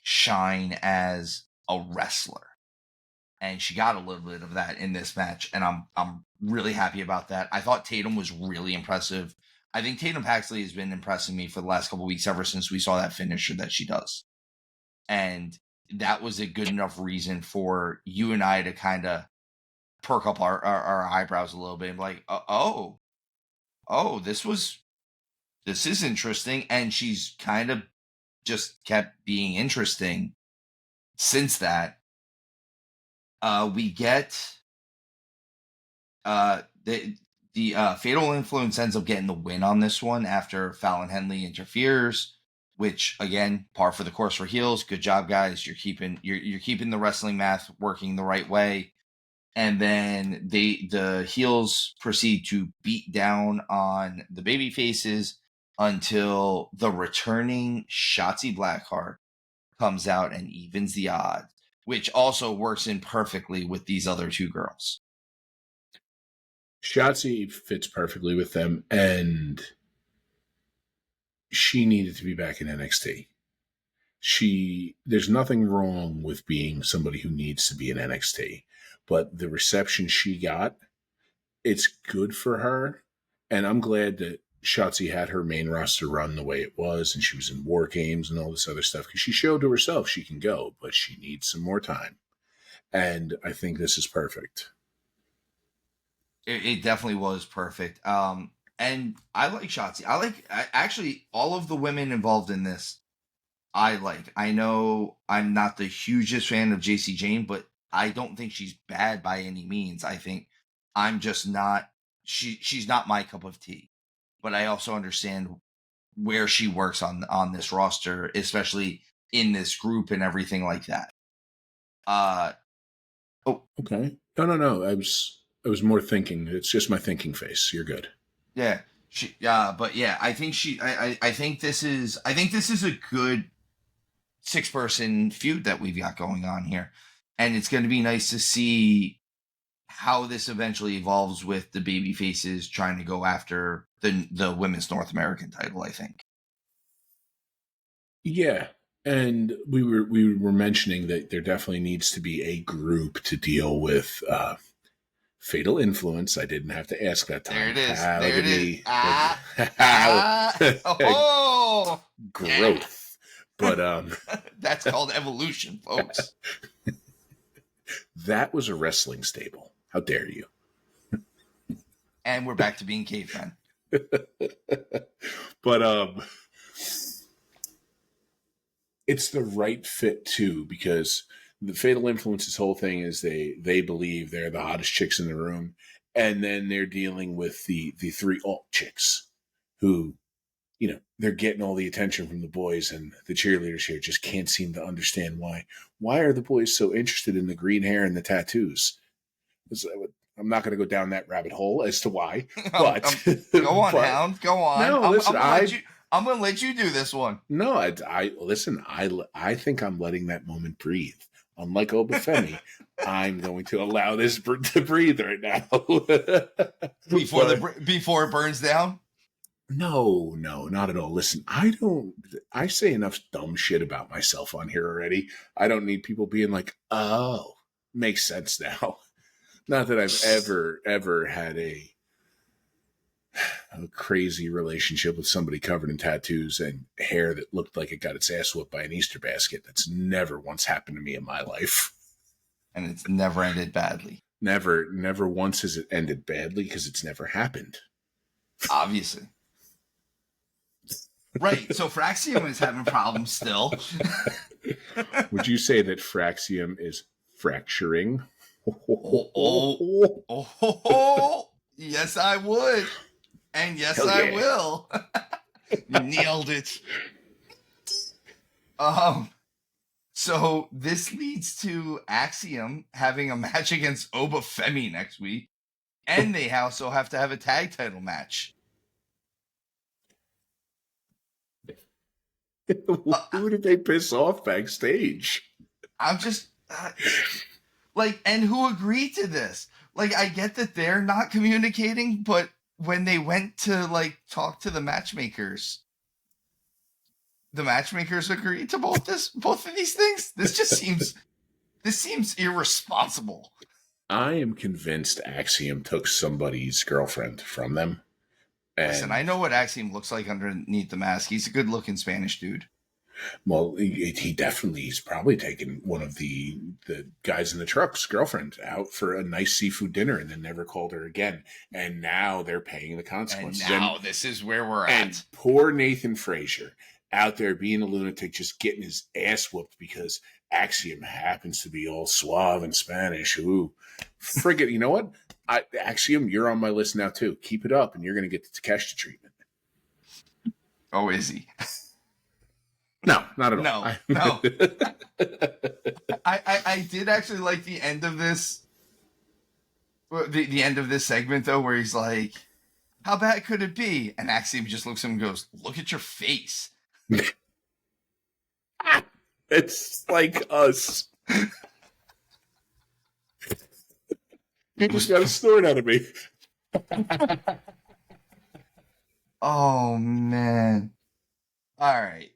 shine as a wrestler. And she got a little bit of that in this match, and I'm really happy about that. I thought Tatum was really impressive. I think Tatum Paxley has been impressing me for the last couple of weeks, ever since we saw that finisher that she does. And that was a good enough reason for you and I to kind of perk up our eyebrows a little bit and be like, oh, this is interesting. And she's kind of just kept being interesting since that. We get the Fatal Influence ends up getting the win on this one after Fallon Henley interferes, which again, par for the course for heels. Good job, guys. You're keeping the wrestling math working the right way. And then the heels proceed to beat down on the baby faces until the returning Shotzi Blackheart comes out and evens the odds. which also works in perfectly with these other two girls. Shotzi fits perfectly with them, and she needed to be back in NXT. There's nothing wrong with being somebody who needs to be in NXT, but the reception she got, it's good for her. And I'm glad that Shotzi had her main roster run the way it was, and she was in War Games and all this other stuff, because she showed to herself she can go, but she needs some more time. And I think this is perfect. It definitely was perfect. And I like Shotzi. Actually all of the women involved in this. I know I'm not the hugest fan of JC Jane, but I don't think she's bad by any means. I think I'm just not she's not my cup of tea. But I also understand where she works on this roster, especially in this group and everything like that. Okay. No. I was more thinking. It's just my thinking face. You're good. Yeah. But yeah, I think I think this is a good 6-person feud that we've got going on here. And it's going to be nice to see how this eventually evolves with the baby faces trying to go after the women's North American title, I think. Yeah. And we were mentioning that there definitely needs to be a group to deal with Fatal Influence. I didn't have to ask that time. There it is. Growth. But that's called evolution, folks. That was a wrestling stable. How dare you? And we're back to being cavemen. But it's the right fit too, because the Fatal Influence's whole thing is they believe they're the hottest chicks in the room, and then they're dealing with the 3 alt chicks who, you know, they're getting all the attention from the boys, and the cheerleaders here just can't seem to understand why. Why are the boys so interested in the green hair and the tattoos? I'm not going to go down that rabbit hole as to why. But go on, Hound. Go on. No, listen, I'm going to let you do this one. No, I listen. I think I'm letting that moment breathe. Unlike Obafemi, I'm going to allow this to breathe right now. Before it burns down. No, not at all. Listen, I say enough dumb shit about myself on here already. I don't need people being like, oh, makes sense now. Not that I've ever had a crazy relationship with somebody covered in tattoos and hair that looked like it got its ass whooped by an Easter basket. That's never once happened to me in my life. And it's never ended badly. Never once has it ended badly, because it's never happened. Obviously. Right, so Fraxium is having problems still. Would you say that Fraxium is fracturing? Yes, I would. And yes, Hell yeah. I will. You nailed it. So this leads to Axiom having a match against Obafemi next week. And they also have to have a tag title match. Who did they piss off backstage? I'm just and who agreed to this? Like, I get that they're not communicating, but when they went to talk to the matchmakers agreed to both of these things. This seems irresponsible. I am convinced Axiom took somebody's girlfriend from them. Listen, I know what Axiom looks like underneath the mask. He's a good-looking Spanish dude. Well, he's probably taken one of the guys in the truck's girlfriend out for a nice seafood dinner and then never called her again. And now they're paying the consequences. And now this is where we're and at. Poor Nathan Frazier out there being a lunatic, just getting his ass whooped because Axiom happens to be all suave and Spanish. Ooh, frigate! You know what? Axiom, you're on my list now too. Keep it up, and you're going to get the Takeshita treatment. Oh, is he? No, not at all. No. I did actually like the end of this. The end of this segment though, where he's like, "How bad could it be?" And Axiom just looks at him and goes, "Look at your face." It's like us. You just got a snort out of me. Oh, man. All right.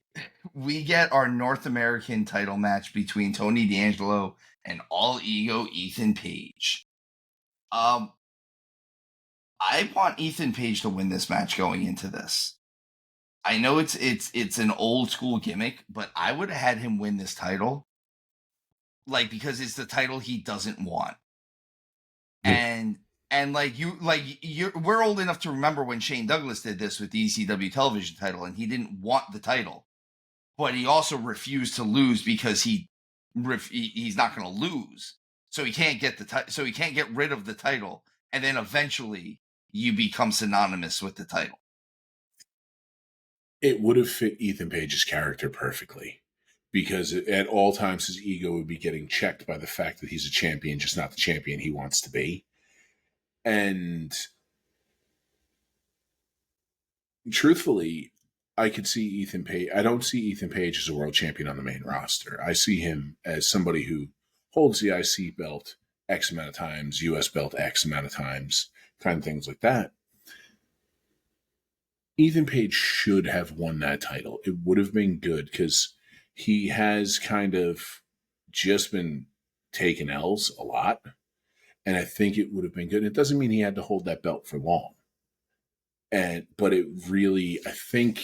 We get our North American title match between Tony D'Angelo and All Ego Ethan Page. I want Ethan Page to win this match going into this. I know it's an old school gimmick, but I would have had him win this title, because it's the title he doesn't want. And we're old enough to remember when Shane Douglas did this with the ECW television title, and he didn't want the title, but he also refused to lose because he's not going to lose, so he can't get so he can't get rid of the title, and then eventually you become synonymous with the title. It would have fit Ethan Page's character perfectly, because at all times his ego would be getting checked by the fact that he's a champion, just not the champion he wants to be. And truthfully, I could see Ethan Page. I don't see Ethan Page as a world champion on the main roster. I see him as somebody who holds the IC belt X amount of times, US belt X amount of times, kind of things like that. Ethan Page should have won that title. It would have been good because he has kind of just been taking L's a lot. And I think it would have been good. It doesn't mean he had to hold that belt for long. But it really, I think,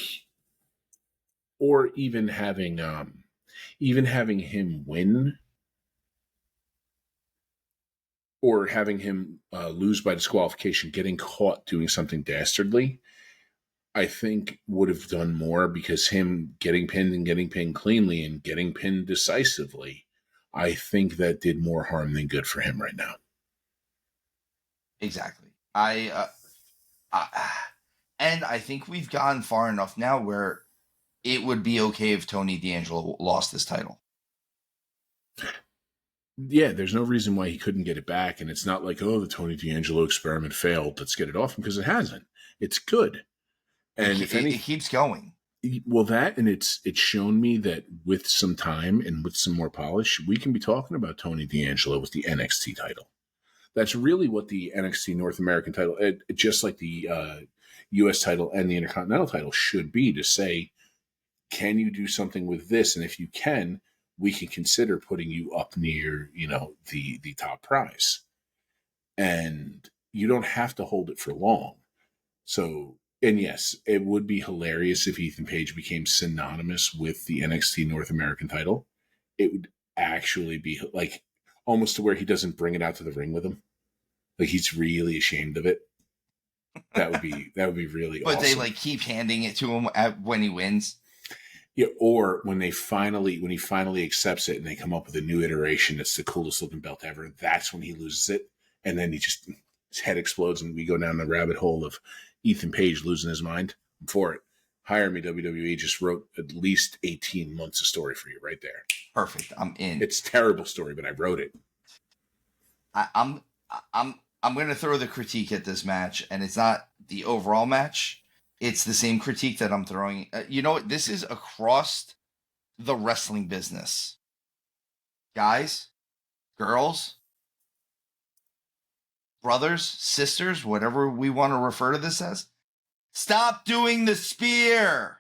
or even having him win, or having him lose by disqualification, getting caught doing something dastardly, I think would have done more, because him getting pinned and getting pinned cleanly and getting pinned decisively, I think that did more harm than good for him right now. Exactly. And I think we've gone far enough now where it would be okay if Tony D'Angelo lost this title. Yeah, there's no reason why he couldn't get it back. And it's not like, oh, the Tony D'Angelo experiment failed, let's get it off him, because it hasn't. It's good. And it keeps going. Well, that, and it's shown me that with some time and with some more polish, we can be talking about Tony D'Angelo with the NXT title. That's really what the NXT North American title, just like the US title and the Intercontinental title, should be, to say, can you do something with this? And if you can, we can consider putting you up near, the top prize. And you don't have to hold it for long. So, and yes, it would be hilarious if Ethan Page became synonymous with the NXT North American title. It would actually be like almost to where he doesn't bring it out to the ring with him. Like, he's really ashamed of it. That would be really but awesome. But they keep handing it to him when he wins. Yeah, or when he finally accepts it and they come up with a new iteration that's the coolest looking belt ever, that's when he loses it. And then his head explodes and we go down the rabbit hole of Ethan Page losing his mind. I'm for it. Hire me, WWE. Just wrote at least 18 months of story for you right there. Perfect. I'm in. It's a terrible story, but I wrote it. I'm going to throw the critique at this match, and it's not the overall match. It's the same critique that I'm throwing. This is across the wrestling business. Guys, girls, brothers, sisters, whatever we want to refer to this as, stop doing the spear.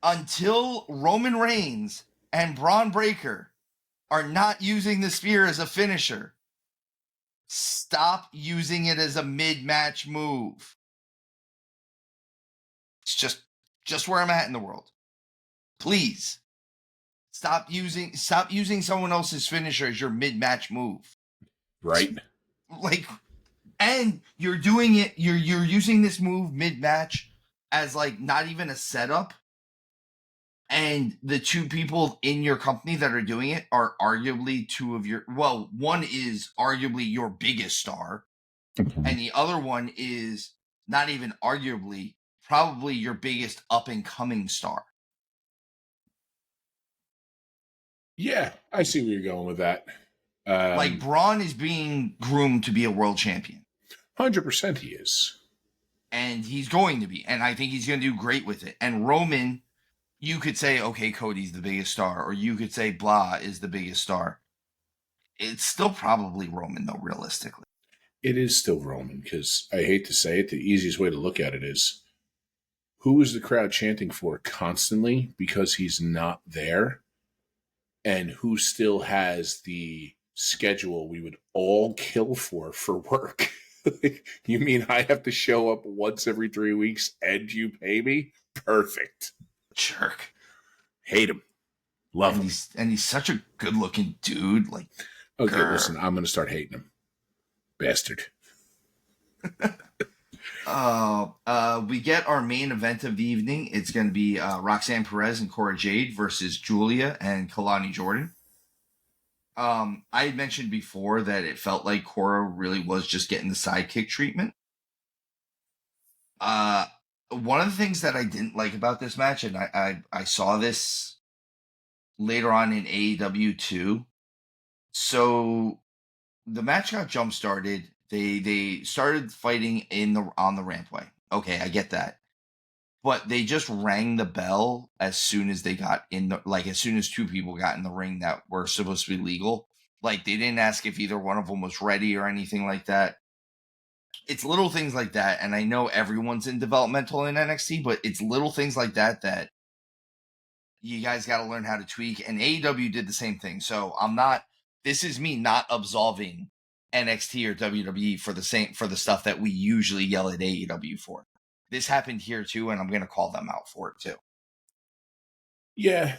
Until Roman Reigns and Braun Breaker are not using the spear as a finisher, stop using it as a mid-match move. It's just where I'm at in the world. Please stop using someone else's finisher as your mid-match move. Right. And you're doing it. You're using this move mid-match as not even a setup. And the two people in your company that are doing it are arguably one is arguably your biggest star. Mm-hmm. And the other one is not even arguably, probably your biggest up and coming star. Yeah, I see where you're going with that. Braun is being groomed to be a world champion. 100% he is. And he's going to be. And I think he's going to do great with it. And Roman, you could say, okay, Cody's the biggest star, or you could say blah is the biggest star. It's still probably Roman, though, realistically. It is still Roman, because I hate to say it, the easiest way to look at it is, who is the crowd chanting for constantly because he's not there? And who still has the schedule we would all kill for work? You mean I have to show up once every 3 weeks and you pay me? Perfect. Jerk. Hate him. Love him. He's such a good looking dude. Like, okay, listen, I'm gonna start hating him. Bastard. We get our main event of the evening. It's going to be Roxanne Perez and Cora Jade versus Julia and Kalani Jordan. I had mentioned before that it felt like Cora really was just getting the sidekick treatment. One of the things that I didn't like about this match, and I saw this later on in AEW too. So the match got jump started. They started fighting on the rampway. Okay, I get that. But they just rang the bell as soon as they got as soon as two people got in the ring that were supposed to be legal. Like, they didn't ask if either one of them was ready or anything like that. It's little things like that, and I know everyone's in developmental in NXT, but it's little things like that you guys got to learn how to tweak. And AEW did the same thing. So this is me not absolving NXT or WWE for the stuff that we usually yell at AEW for. This happened here too, and I'm going to call them out for it too. Yeah,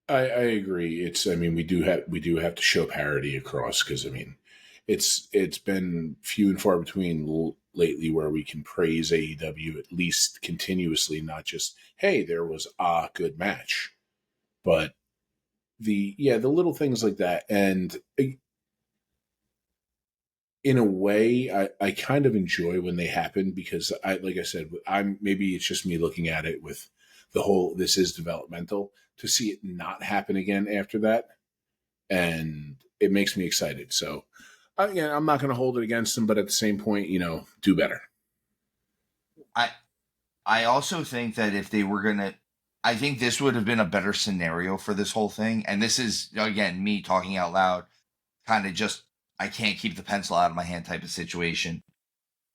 I agree. We do have to show parity across, because it's been few and far between lately where we can praise AEW at least continuously, not just, hey, there was a good match, but the little things like that. And in a way, I kind of enjoy when they happen, because like I said, maybe it's just me looking at it with the whole, this is developmental, to see it not happen again after that. And it makes me excited. So again, I'm not going to hold it against them, but at the same point, do better. I also think that if they were going to, I think this would have been a better scenario for this whole thing. And this is, again, me talking out loud, kind of just, I can't keep the pencil out of my hand type of situation.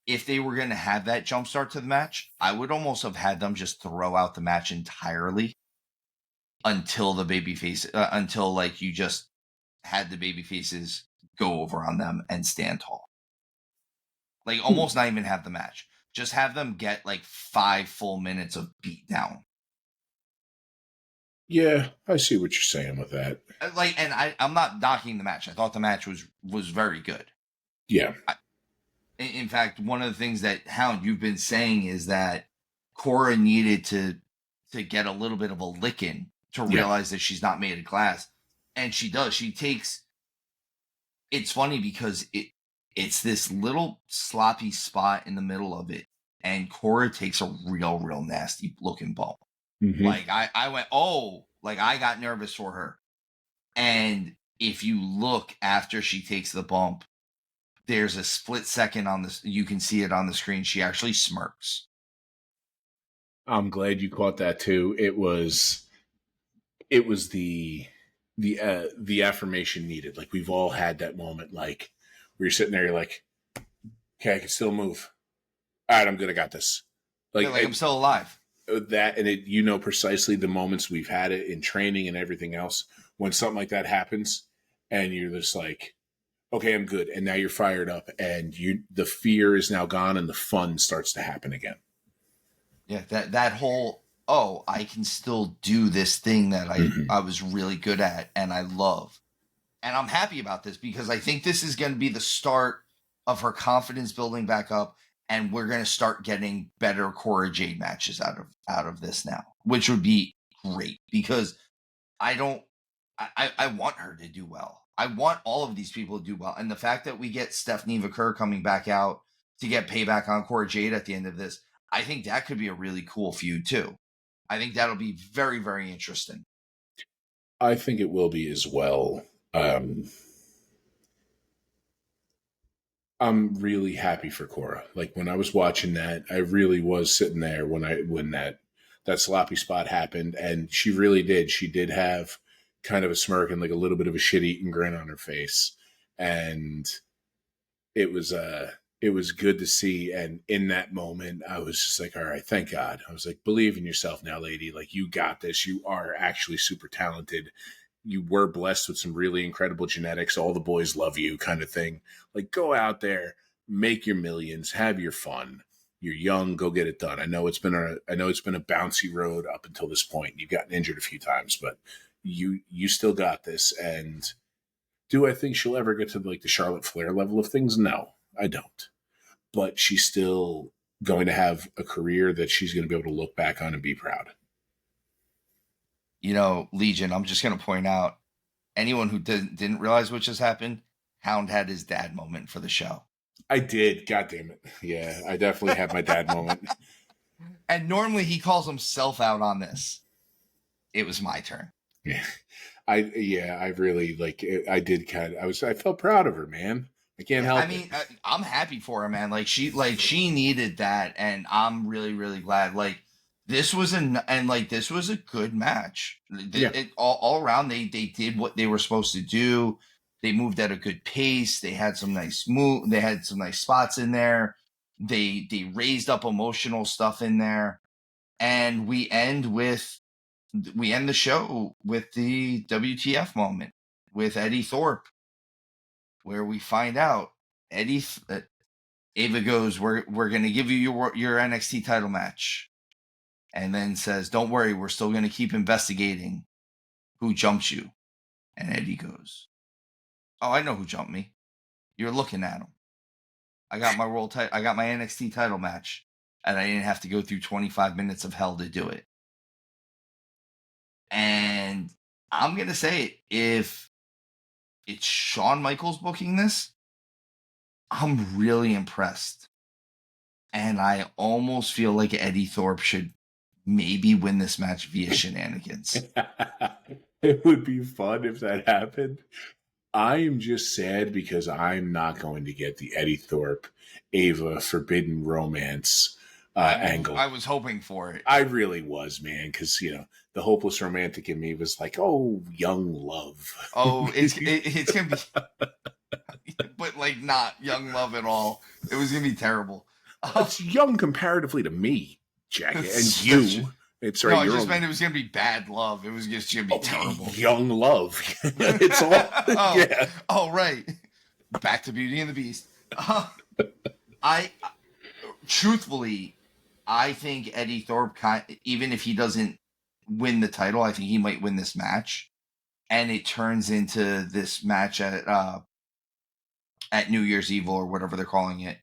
If they were going to have that jump start to the match, I would almost have had them just throw out the match entirely until the babyface, until like you just had the baby faces go over on them and stand tall. Like, almost not even have the match. Just have them get like 5 full minutes of beat down. Yeah, I see what you're saying with that. Like, and I'm not knocking the match. I thought the match was very good. Yeah. In fact, one of the things that, Hound, you've been saying is that Cora needed to get a little bit of a licking to realize that she's not made of glass. And she does. It's funny because it's this little sloppy spot in the middle of it, and Cora takes a real nasty looking bump. Mm-hmm. Like, I went, oh, like, I got nervous for her. And if you look after she takes the bump, there's a split second on this, you can see it on the screen, she actually smirks. I'm glad you caught that too. It was the affirmation needed. Like, we've all had that moment, like, where you're sitting there, you're like, okay, I can still move. All right, I'm good. I got this. Like I'm still alive. That, and precisely the moments we've had it in training and everything else, when something like that happens and you're just like, okay, I'm good. And now you're fired up, and the fear is now gone, and the fun starts to happen again. Yeah. That whole, oh, I can still do this thing that I was really good at and I love. And I'm happy about this, because I think this is going to be the start of her confidence building back up, and we're going to start getting better Cora Jade matches out of this now, which would be great, because I want her to do well. I want all of these people to do well. And the fact that we get Stephanie Vaquer coming back out to get payback on Cora Jade at the end of this, I think that could be a really cool feud too. I think that'll be very, very interesting. I think it will be as well. I'm really happy for Cora. Like, when I was watching that, I really was sitting there when that sloppy spot happened, and she really did. She did have kind of a smirk and like a little bit of a shit-eating grin on her face. And it was good to see. And in that moment, I was just like, all right, thank God. I was like, believe in yourself now, lady. Like, you got this. You are actually super talented. You were blessed with some really incredible genetics. All the boys love you, kind of thing. Like, go out there, make your millions, have your fun. You're young, go get it done. I know it's been a bouncy road up until this point. You've gotten injured a few times, but you still got this. And do I think she'll ever get to like the Charlotte Flair level of things? No, I don't. But she's still going to have a career that she's going to be able to look back on and be proud. You know, Legion, I'm just going to point out, anyone who didn't realize what just happened, Hound had his dad moment for the show. I did. God damn it. Yeah, I definitely had my dad moment. And normally he calls himself out on this. It was my turn. Yeah. I really like it. I felt proud of her, man. I can't help it. I mean, I'm happy for her, man. She needed that. And I'm really, really glad. This was a good match. All around, they did what they were supposed to do. They moved at a good pace. They had some nice They had some nice spots in there. They raised up emotional stuff in there, and we end the show with the WTF moment with Eddie Thorpe, where we find out Ava goes, "We're going to give you your NXT title match." And then says, "Don't worry, we're still going to keep investigating who jumped you." And Eddie goes, "Oh, I know who jumped me. You're looking at him. I got my I got my NXT title match, and I didn't have to go through 25 minutes of hell to do it." And I'm going to say, if it's Shawn Michaels booking this, I'm really impressed. And I almost feel like Eddie Thorpe should maybe win this match via shenanigans. It would be fun if that happened. I am just sad because I'm not going to get the Eddie Thorpe, Ava forbidden romance angle. I was hoping for it. I really was, man, because, the hopeless romantic in me was like, oh, young love. Oh, it's going to be, but not young love at all. It was going to be terrible. It's young comparatively to me, Jack, and you. It's right. No, I just meant it was going to be bad love. It was just going to be terrible. Young love. It's all. Yeah. Oh, right. Back to Beauty and the Beast. Truthfully, I think Eddie Thorpe, even if he doesn't win the title, I think he might win this match, and it turns into this match at New Year's Eve or whatever they're calling it,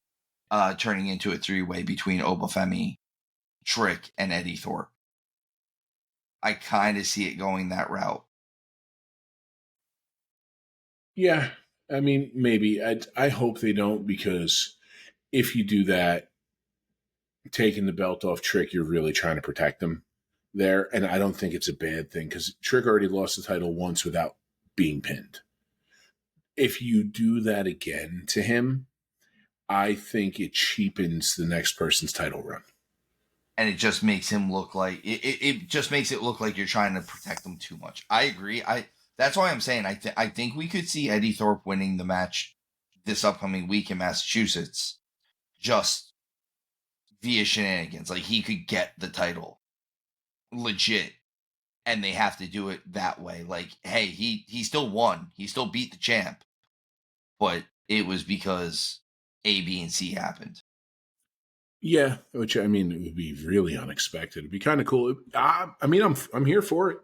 turning into a 3-way between Obafemi, Trick, and Eddie Thorpe. I kind of see it going that route. Yeah, I mean, maybe. I hope they don't, because if you do that, taking the belt off Trick, you're really trying to protect him there. And I don't think it's a bad thing, because Trick already lost the title once without being pinned. If you do that again to him, I think it cheapens the next person's title run. And it just makes him look like it just makes it look like you're trying to protect him too much. I agree. That's why I'm saying I think we could see Eddie Thorpe winning the match this upcoming week in Massachusetts, just via shenanigans. He could get the title legit, and they have to do it that way. Hey, he still won. He still beat the champ, but it was because A, B, and C happened. Yeah, which, I mean, it would be really unexpected. It'd be kind of cool. I mean, I'm here for it.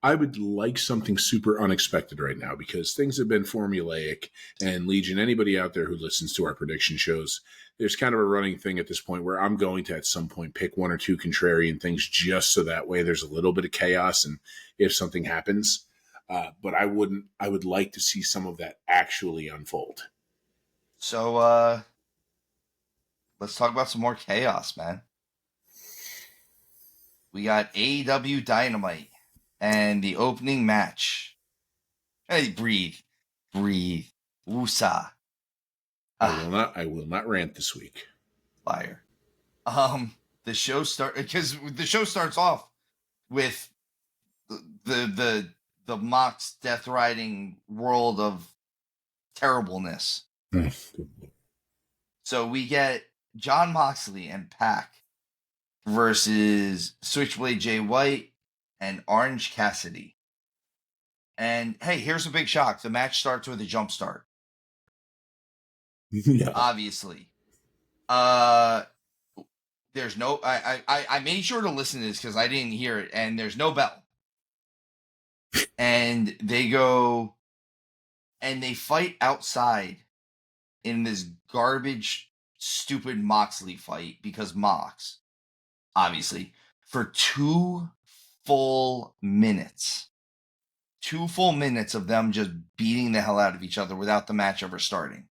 I would like something super unexpected right now, because things have been formulaic. And Legion, anybody out there who listens to our prediction shows, there's kind of a running thing at this point where I'm going to, at some point, pick one or two contrarian things, just so that way there's a little bit of chaos, and if something happens. But I would like to see some of that actually unfold. So, let's talk about some more chaos, man. We got AEW Dynamite and the opening match. Hey, breathe. Woosah. I will not rant this week. Liar. The show starts off with the the Mox death riding world of terribleness. So we get Jon Moxley and Pac versus Switchblade Jay White and Orange Cassidy. And hey, here's a big shock. The match starts with a jump start. Yeah. Obviously. There's no I made sure to listen to this because I didn't hear it, and there's no bell. And they go and they fight outside in this garbage, stupid Moxley fight because Mox, obviously, for 2 full minutes. 2 full minutes of them just beating the hell out of each other without the match ever starting.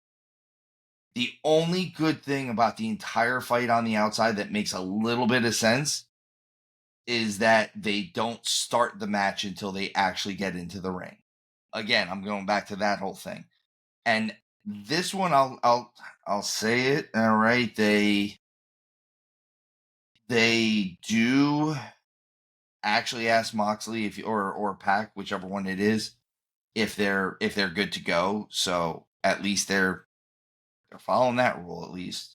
The only good thing about the entire fight on the outside that makes a little bit of sense is that they don't start the match until they actually get into the ring. Again, I'm going back to that whole thing. And this one, I'll say it. All right, they do actually ask Moxley or Pac, whichever one it is, if they're good to go. So at least they're following that rule. At least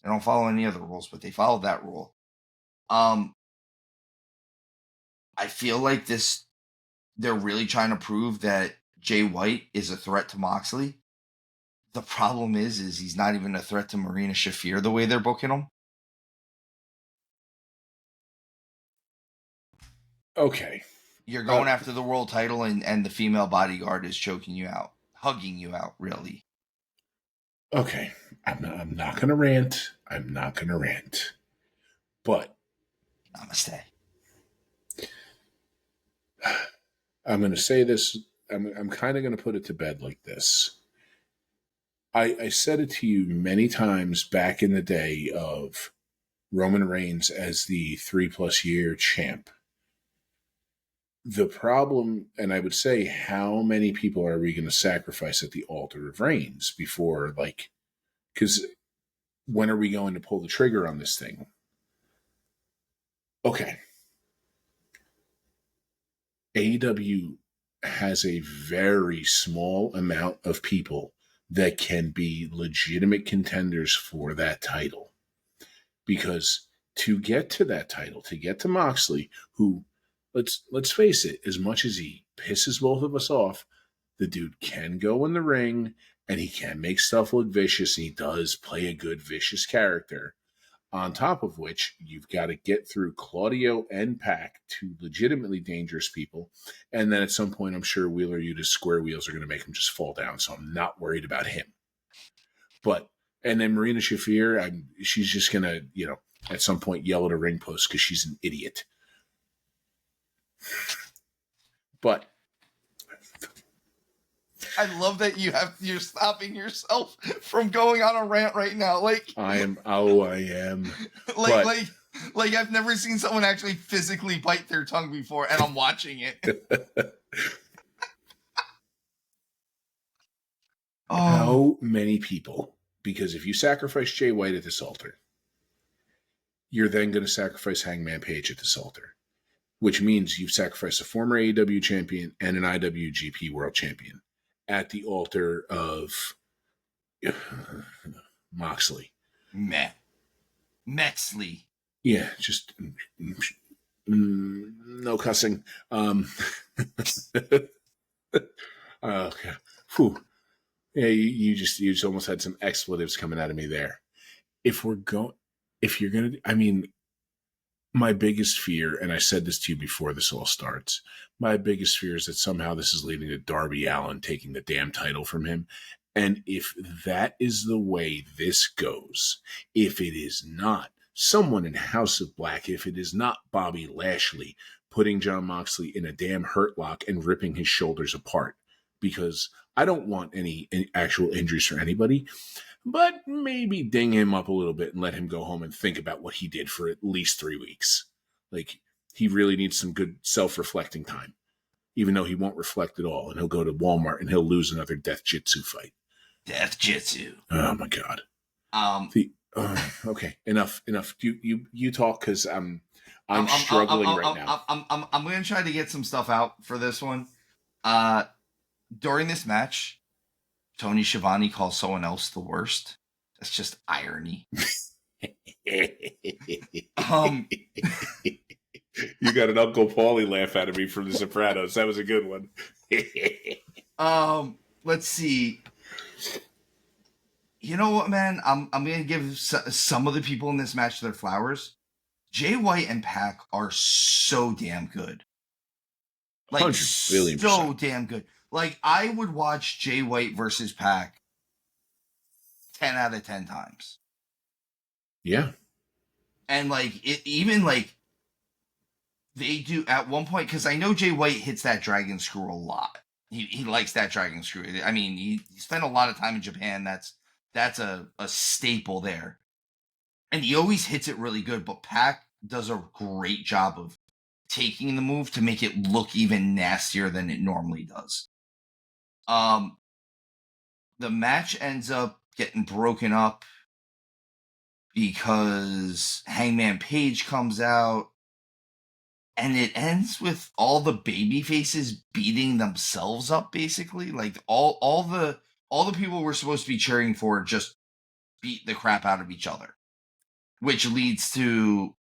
they don't follow any other rules, but they follow that rule. I feel like they're really trying to prove that Jay White is a threat to Moxley. The problem is he's not even a threat to Marina Shafir the way they're booking him. Okay. You're going after the world title and the female bodyguard is choking you out, hugging you out, really. Okay. I'm not going to rant. But Namaste. I'm going to say this. I'm kind of going to put it to bed like this. I said it to you many times back in the day of Roman Reigns as the 3+ year champ. The problem, and I would say, how many people are we going to sacrifice at the altar of Reigns before, like, because when are we going to pull the trigger on this thing? Okay. AEW has a very small amount of people that can be legitimate contenders for that title. Because to get to that title, to get to Moxley, who, let's face it, as much as he pisses both of us off, the dude can go in the ring and he can make stuff look vicious, and he does play a good vicious character. On top of which, you've got to get through Claudio and Pac, two legitimately dangerous people. And then at some point, I'm sure Wheeler Yuta's square wheels are going to make him just fall down. So I'm not worried about him. And then Marina Shafir, she's just going to, at some point yell at a ring post because she's an idiot. But I love that you're stopping yourself from going on a rant right now. Like I am. Like I've never seen someone actually physically bite their tongue before, and I'm watching it. How many people? Because if you sacrifice Jay White at this altar, you're then going to sacrifice Hangman Page at this altar, which means you've sacrificed a former AEW champion and an IWGP World Champion at the altar of Moxley. Mexley. Yeah, just no cussing. Okay. Whew. Yeah, you just almost had some expletives coming out of me there. If you're gonna, my biggest fear, and I said this to you before this all starts, my biggest fear is that somehow this is leading to Darby Allin taking the damn title from him. And if that is the way this goes, if it is not someone in House of Black, if it is not Bobby Lashley putting Jon Moxley in a damn hurt lock and ripping his shoulders apart, because I don't want any actual injuries for anybody, but maybe ding him up a little bit and let him go home and think about what he did for at least 3 weeks. Like, he really needs some good self-reflecting time, even though he won't reflect at all, and he'll go to Walmart and he'll lose another Death Jitsu fight. Death Jitsu. Oh my God. Okay, enough. You talk, because I'm struggling right now. I'm going to try to get some stuff out for this one. Uh, during this match, Tony Schiavone calls someone else the worst. That's just irony. Um, You got an Uncle Paulie laugh out of me from The Sopranos. That was a good one. let's see. You know what, man? I'm gonna give some of the people in this match their flowers. Jay White and Pac are so damn good. Like 100 so damn good. Like I would watch Jay White versus Pac 10 out of 10 times. Yeah. And like it even like they do at one point, because I know Jay White hits that dragon screw a lot. He likes that dragon screw. I mean, he spent a lot of time in Japan. That's a staple there. And he always hits it really good, but Pac does a great job of taking the move to make it look even nastier than it normally does. The match ends up getting broken up because Hangman Page comes out, and it ends with all the baby faces beating themselves up, basically. Like all the people we're supposed to be cheering for just beat the crap out of each other, which leads to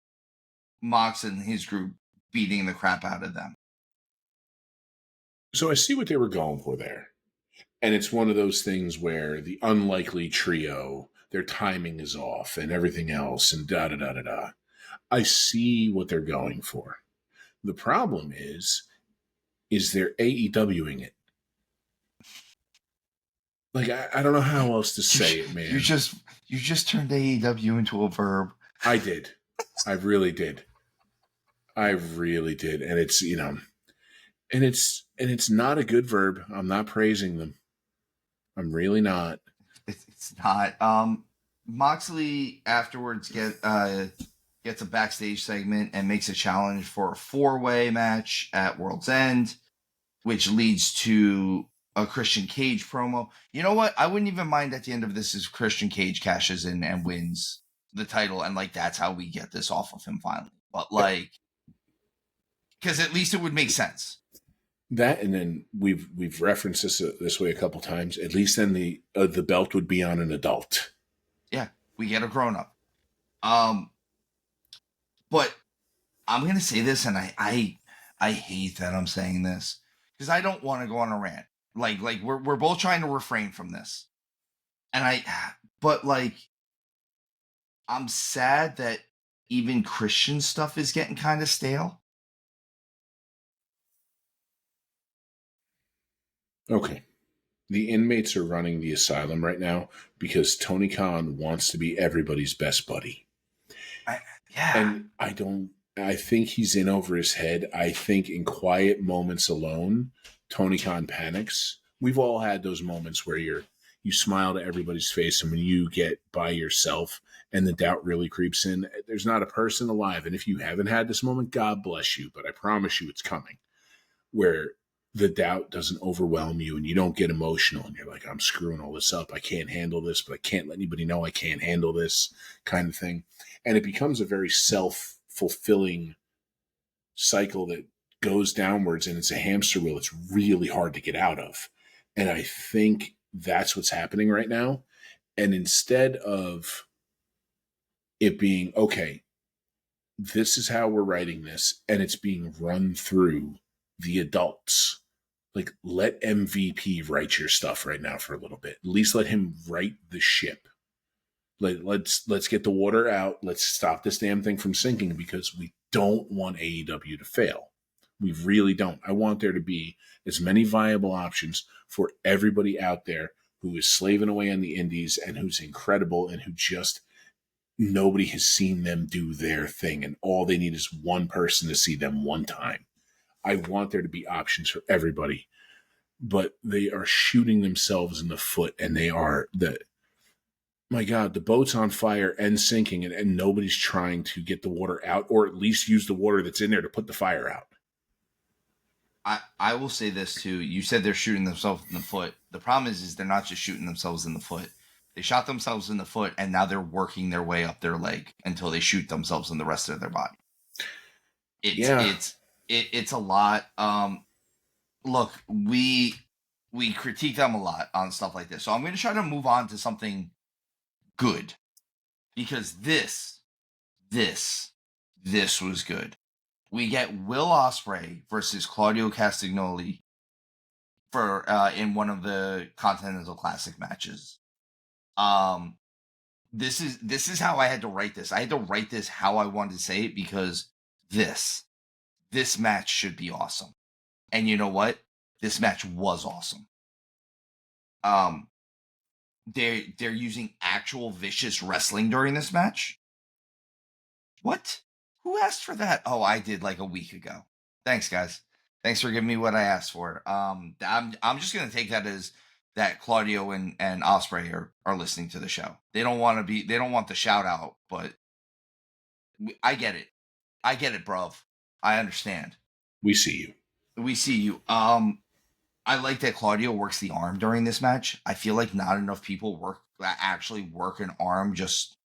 Mox and his group beating the crap out of them. So I see what they were going for there. And it's one of those things where the unlikely trio, their timing is off and everything else and da da da da da. I see what they're going for. The problem is they're AEWing it. Like, I don't know how else to say it, man. You just turned AEW into a verb. I did. I really did. I really did. And it's, and it's not a good verb. I'm not praising them. I'm really not. It's not. Moxley afterwards gets a backstage segment and makes a challenge for a 4-way match at World's End, which leads to a Christian Cage promo. You know what? I wouldn't even mind at the end of this is Christian Cage cashes in and wins the title, and like that's how we get this off of him finally. But like, because at least it would make sense. That, and then we've referenced this way a couple times. At least then the belt would be on an adult. Yeah, we get a grown up. But I'm gonna say this, and I hate that I'm saying this because I don't want to go on a rant. Like we're both trying to refrain from this, and but like I'm sad that even Christian stuff is getting kind of stale. Okay. The inmates are running the asylum right now because Tony Khan wants to be everybody's best buddy. Yeah. And I think he's in over his head. I think in quiet moments alone, Tony Khan panics. We've all had those moments where you smile to everybody's face, and when you get by yourself and the doubt really creeps in, there's not a person alive. And if you haven't had this moment, God bless you, but I promise you it's coming, where the doubt doesn't overwhelm you and you don't get emotional and you're like, I'm screwing all this up. I can't handle this, but I can't let anybody know I can't handle this kind of thing. And it becomes a very self-fulfilling cycle that goes downwards, and it's a hamster wheel it's really hard to get out of. And I think that's what's happening right now. And instead of it being, okay, this is how we're writing this, and it's being run through the adults. Like, let MVP write your stuff right now for a little bit. At least let him write the ship. Let's get the water out. Let's stop this damn thing from sinking, because we don't want AEW to fail. We really don't. I want there to be as many viable options for everybody out there who is slaving away on the indies and who's incredible and who just nobody has seen them do their thing, and all they need is one person to see them one time. I want there to be options for everybody, but they are shooting themselves in the foot, and they are my God, the boat's on fire and sinking, and nobody's trying to get the water out, or at least use the water that's in there to put the fire out. I will say this too. You said they're shooting themselves in the foot. The problem is they're not just shooting themselves in the foot. They shot themselves in the foot, and now they're working their way up their leg until they shoot themselves in the rest of their body. It's a lot. look, we critique them a lot on stuff like this. So I'm going to try to move on to something good, because this was good. We get Will Ospreay versus Claudio Castagnoli for in one of the Continental Classic matches. This is how I had to write this. I had to write this how I wanted to say it, because this match should be awesome. And you know what? This match was awesome. They're using actual vicious wrestling during this match. What? Who asked for that? Oh, I did like a week ago. Thanks, guys. Thanks for giving me what I asked for. I'm just gonna take that as that Claudio and Ospreay are listening to the show. They don't want the shout out, but I get it. I get it, bruv. I understand. We see you. We see you. I like that Claudio works the arm during this match. I feel like not enough people actually work an arm just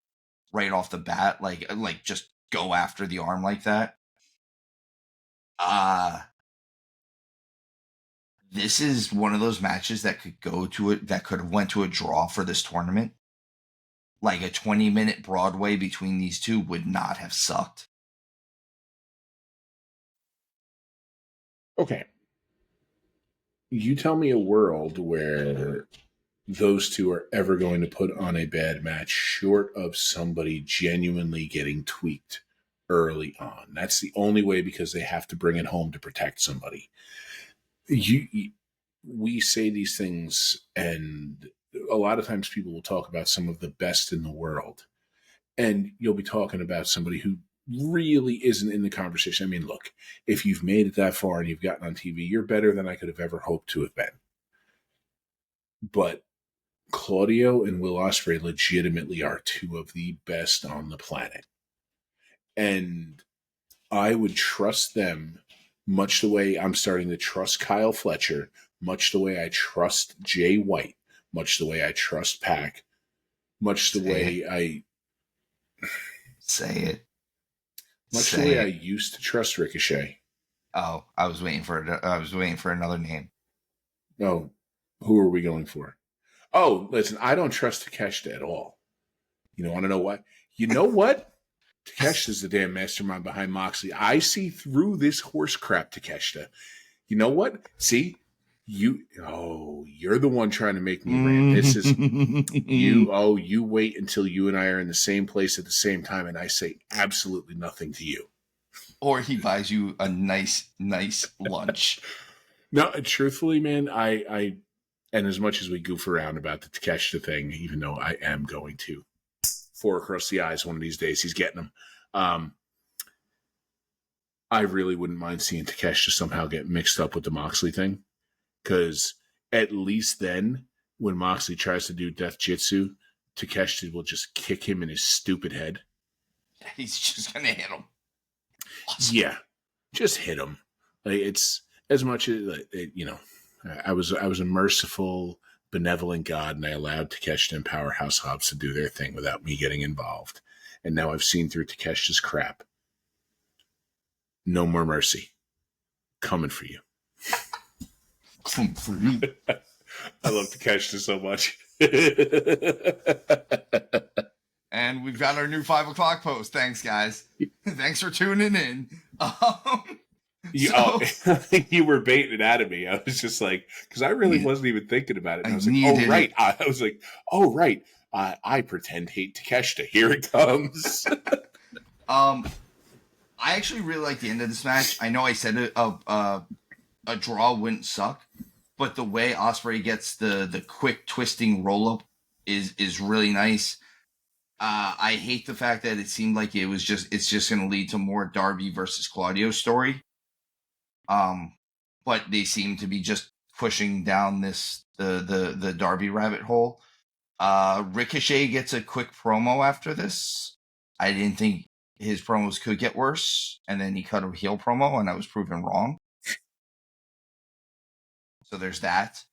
right off the bat, like just go after the arm like that. This is one of those matches that could have went to a draw for this tournament. Like a 20-minute Broadway between these two would not have sucked. Okay. You tell me a world where those two are ever going to put on a bad match short of somebody genuinely getting tweaked early on. That's the only way, because they have to bring it home to protect somebody. We say these things, and a lot of times people will talk about some of the best in the world, and you'll be talking about somebody who really isn't in the conversation. I mean, look, if you've made it that far and you've gotten on TV, you're better than I could have ever hoped to have been. But Claudio and Will Ospreay legitimately are two of the best on the planet. And I would trust them much the way I'm starting to trust Kyle Fletcher, much the way I trust Jay White, much the way I trust Pac, much the way I say it. Much the way I used to trust Ricochet. Oh, I was waiting for it. I was waiting for another name. Oh, who are we going for? Oh, listen, I don't trust Takeshita at all. You want to know what? You know what? Takeshita's the damn mastermind behind Moxley. I see through this horse crap, Takeshita. You know what? See? You're the one trying to make me rant. This is you. Oh, you wait until you and I are in the same place at the same time, and I say absolutely nothing to you. Or he buys you a nice lunch. No, truthfully, man, I and as much as we goof around about the Takeshita thing, even though I am going to 4 across the eyes one of these days, he's getting them. I really wouldn't mind seeing Takeshita somehow get mixed up with the Moxley thing. Because at least then, when Moxley tries to do Death Jitsu, Takeshita will just kick him in his stupid head. He's just going to hit him. Awesome. Yeah, just hit him. Like, it's as much as, I was a merciful, benevolent God, and I allowed Takeshita and Powerhouse Hobbs to do their thing without me getting involved. And now I've seen through Takeshita's crap. No more mercy. Coming for you. I love Takeshita so much. And we've got our new 5 o'clock post. Thanks, guys. Thanks for tuning in. You were baiting it out of me. I was just like, because I really wasn't even thinking about it. And I was like, oh, right. I was like, oh, right. I pretend hate Takeshita. Here it comes. I actually really like the end of this match. I know I said a draw wouldn't suck, but the way Ospreay gets the quick twisting roll up is really nice. I hate the fact that it seemed like it's just going to lead to more Darby versus Claudio story. But they seem to be just pushing down the Darby rabbit hole. Ricochet gets a quick promo after this. I didn't think his promos could get worse, and then he cut a heel promo, and I was proven wrong. So there's that.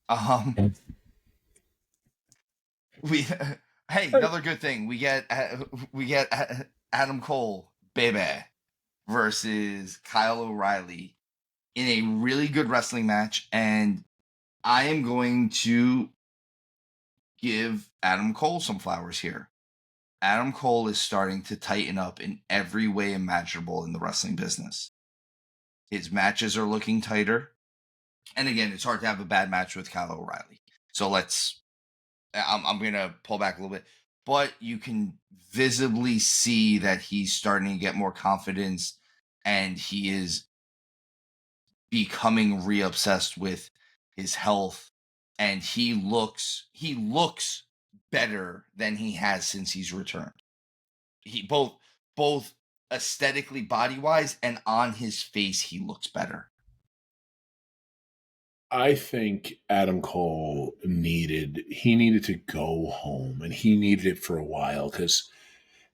Another good thing. We get Adam Cole, baby, versus Kyle O'Reilly. in a really good wrestling match, and I am going to give Adam Cole some flowers here. Adam Cole is starting to tighten up in every way imaginable in the wrestling business. His matches are looking tighter. And again, it's hard to have a bad match with Kyle O'Reilly. So I'm going to pull back a little bit. But you can visibly see that he's starting to get more confidence, and he is becoming re-obsessed with his health, and he looks better than he has since he's returned. He both aesthetically, body wise, and on his face, he looks better. I think Adam Cole needed to go home, and he needed it for a while, because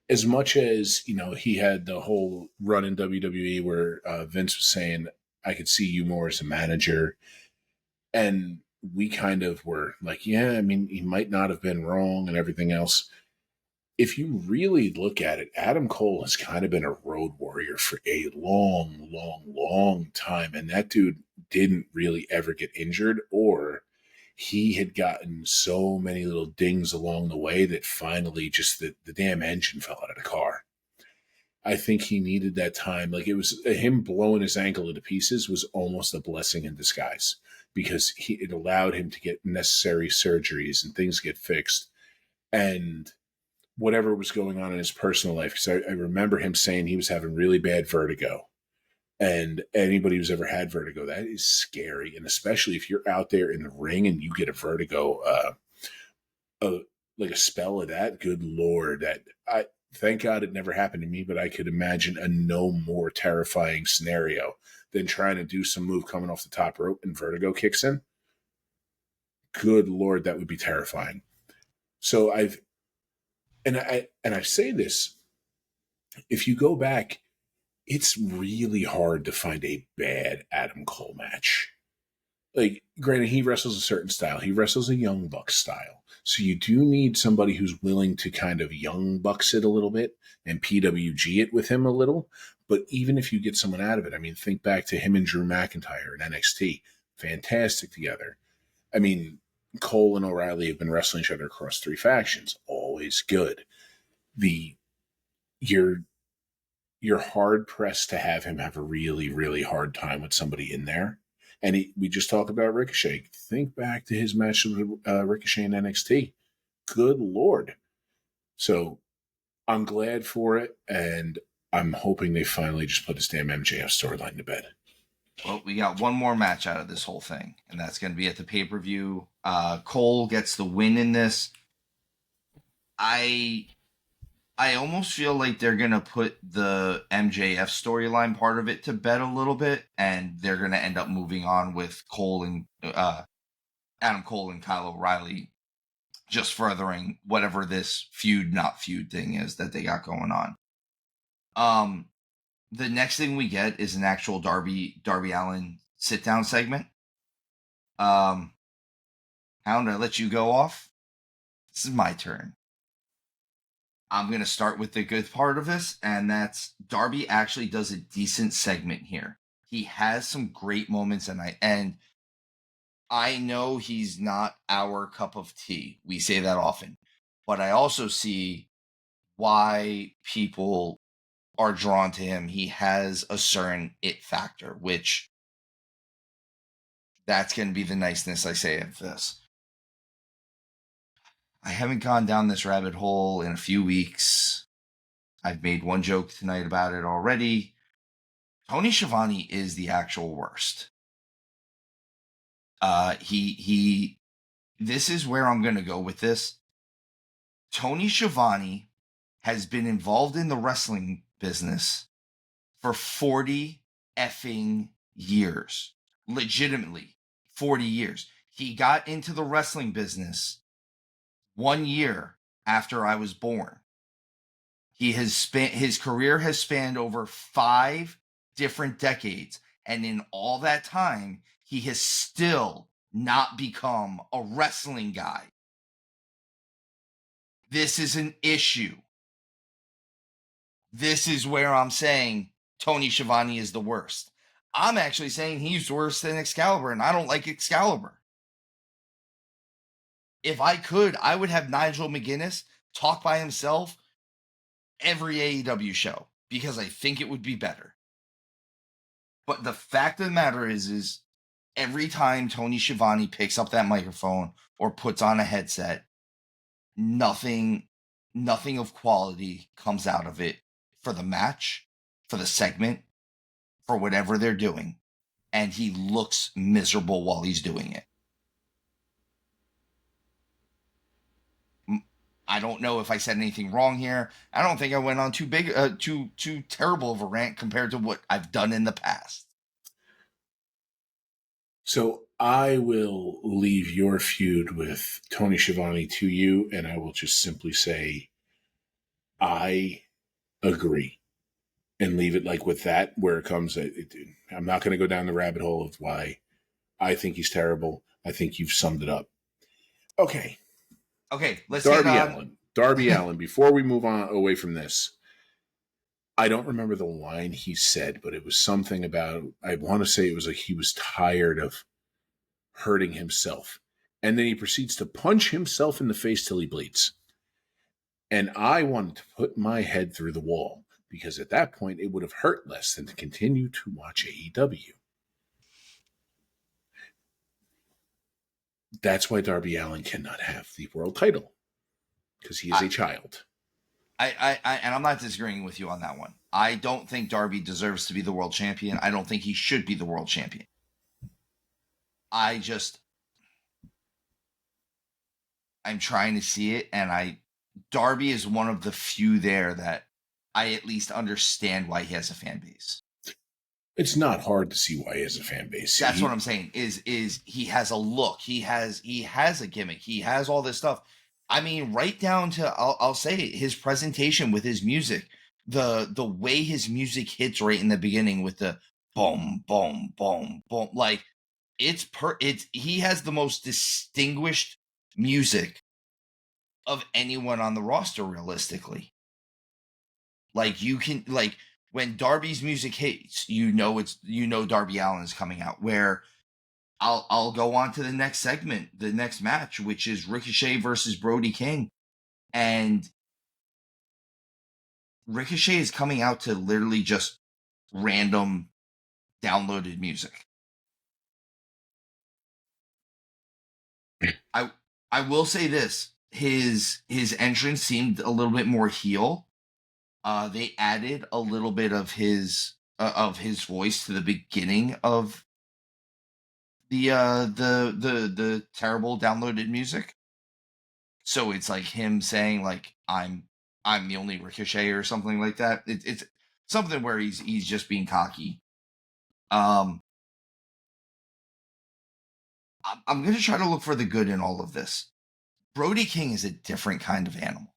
as much as he had the whole run in WWE where Vince was saying, "I could see you more as a manager," and we kind of were like, "Yeah, I mean, he might not have been wrong," and everything else. If you really look at it, Adam Cole has kind of been a road warrior for a long, long, long time. And that dude didn't really ever get injured, or he had gotten so many little dings along the way that finally just the damn engine fell out of the car. I think he needed that time. Like, it was him blowing his ankle to pieces was almost a blessing in disguise, because it allowed him to get necessary surgeries and things get fixed. And whatever was going on in his personal life, because I remember him saying he was having really bad vertigo. And anybody who's ever had vertigo, that is scary. And especially if you're out there in the ring and you get a vertigo, like a spell of that, good Lord, I thank God it never happened to me, but I could imagine a no more terrifying scenario than trying to do some move coming off the top rope and vertigo kicks in. Good Lord, that would be terrifying. So I say this, if you go back, it's really hard to find a bad Adam Cole match. Like, granted, he wrestles a certain style. He wrestles a Young Bucks style. So you do need somebody who's willing to kind of Young Bucks it a little bit and PWG it with him a little. But even if you get someone out of it, I mean, think back to him and Drew McIntyre in NXT. Fantastic together. I mean, Cole and O'Reilly have been wrestling each other across 3 factions. Always good. You're hard pressed to have him have a really, really hard time with somebody in there. And we just talked about Ricochet. Think back to his match with Ricochet in NXT. Good Lord. So I'm glad for it, and I'm hoping they finally just put this damn MJF storyline to bed. Well, we got one more match out of this whole thing, and that's going to be at the pay-per-view. Cole gets the win in this. I almost feel like they're going to put the MJF storyline part of it to bed a little bit, and they're going to end up moving on with Cole and Adam Cole and Kyle O'Reilly, just furthering whatever this not feud thing is that they got going on. The next thing we get is an actual Darby Allin sit down segment. Hound, I let you go off. This is my turn. I'm going to start with the good part of this, and that's Darby actually does a decent segment here. He has some great moments, and I know he's not our cup of tea. We say that often. But I also see why people are drawn to him. He has a certain it factor, which that's going to be the niceness I say of this. I haven't gone down this rabbit hole in a few weeks. I've made one joke tonight about it already. Tony Schiavone is the actual worst. This is where I'm going to go with this. Tony Schiavone has been involved in the wrestling business for 40 effing years. Legitimately, 40 years. He got into the wrestling business 1 year after I was born. His career has spanned over 5 different decades, and in all that time, he has still not become a wrestling guy. This is an issue. This is where I'm saying Tony Schiavone is the worst. I'm actually saying he's worse than Excalibur, and I don't like Excalibur. If I could, I would have Nigel McGuinness talk by himself every AEW show because I think it would be better. But the fact of the matter is every time Tony Schiavone picks up that microphone or puts on a headset, nothing of quality comes out of it for the match, for the segment, for whatever they're doing. And he looks miserable while he's doing it. I don't know if I said anything wrong here. I don't think I went on too terrible of a rant compared to what I've done in the past. So I will leave your feud with Tony Schiavone to you, and I will just simply say I agree and leave it like with that where it comes. I'm not going to go down the rabbit hole of why I think he's terrible. I think you've summed it up. Okay, Let's Darby get on. Allin. Darby Allin. Before we move on away from this, I don't remember the line he said, but it was something about, I want to say it was like he was tired of hurting himself. And then he proceeds to punch himself in the face till he bleeds. And I wanted to put my head through the wall because at that point it would have hurt less than to continue to watch AEW. That's why Darby Allin cannot have the world title because he is a child. And I'm not disagreeing with you on that one. I don't think Darby deserves to be the world champion. I don't think he should be the world champion. I'm trying to see it, and Darby is one of the few there that I at least understand why he has a fan base. It's not hard to see why he has a fan base. That's what I'm saying. Is he has a look, he has a gimmick, he has all this stuff. I mean, right down to I'll say it, his presentation with his music, the way his music hits right in the beginning with the boom, boom, boom, boom, like he has the most distinguished music of anyone on the roster, realistically. Like you can when Darby's music hits, Darby Allin is coming out. Where I'll go on to the next segment, the next match, which is Ricochet versus Brody King. And Ricochet is coming out to literally just random downloaded music. I will say this. His entrance seemed a little bit more heel. They added a little bit of his voice to the beginning of the terrible downloaded music. So it's like him saying like I'm the only Ricochet or something like that. It's something where he's just being cocky. I'm going to try to look for the good in all of this. Brody King is a different kind of animal.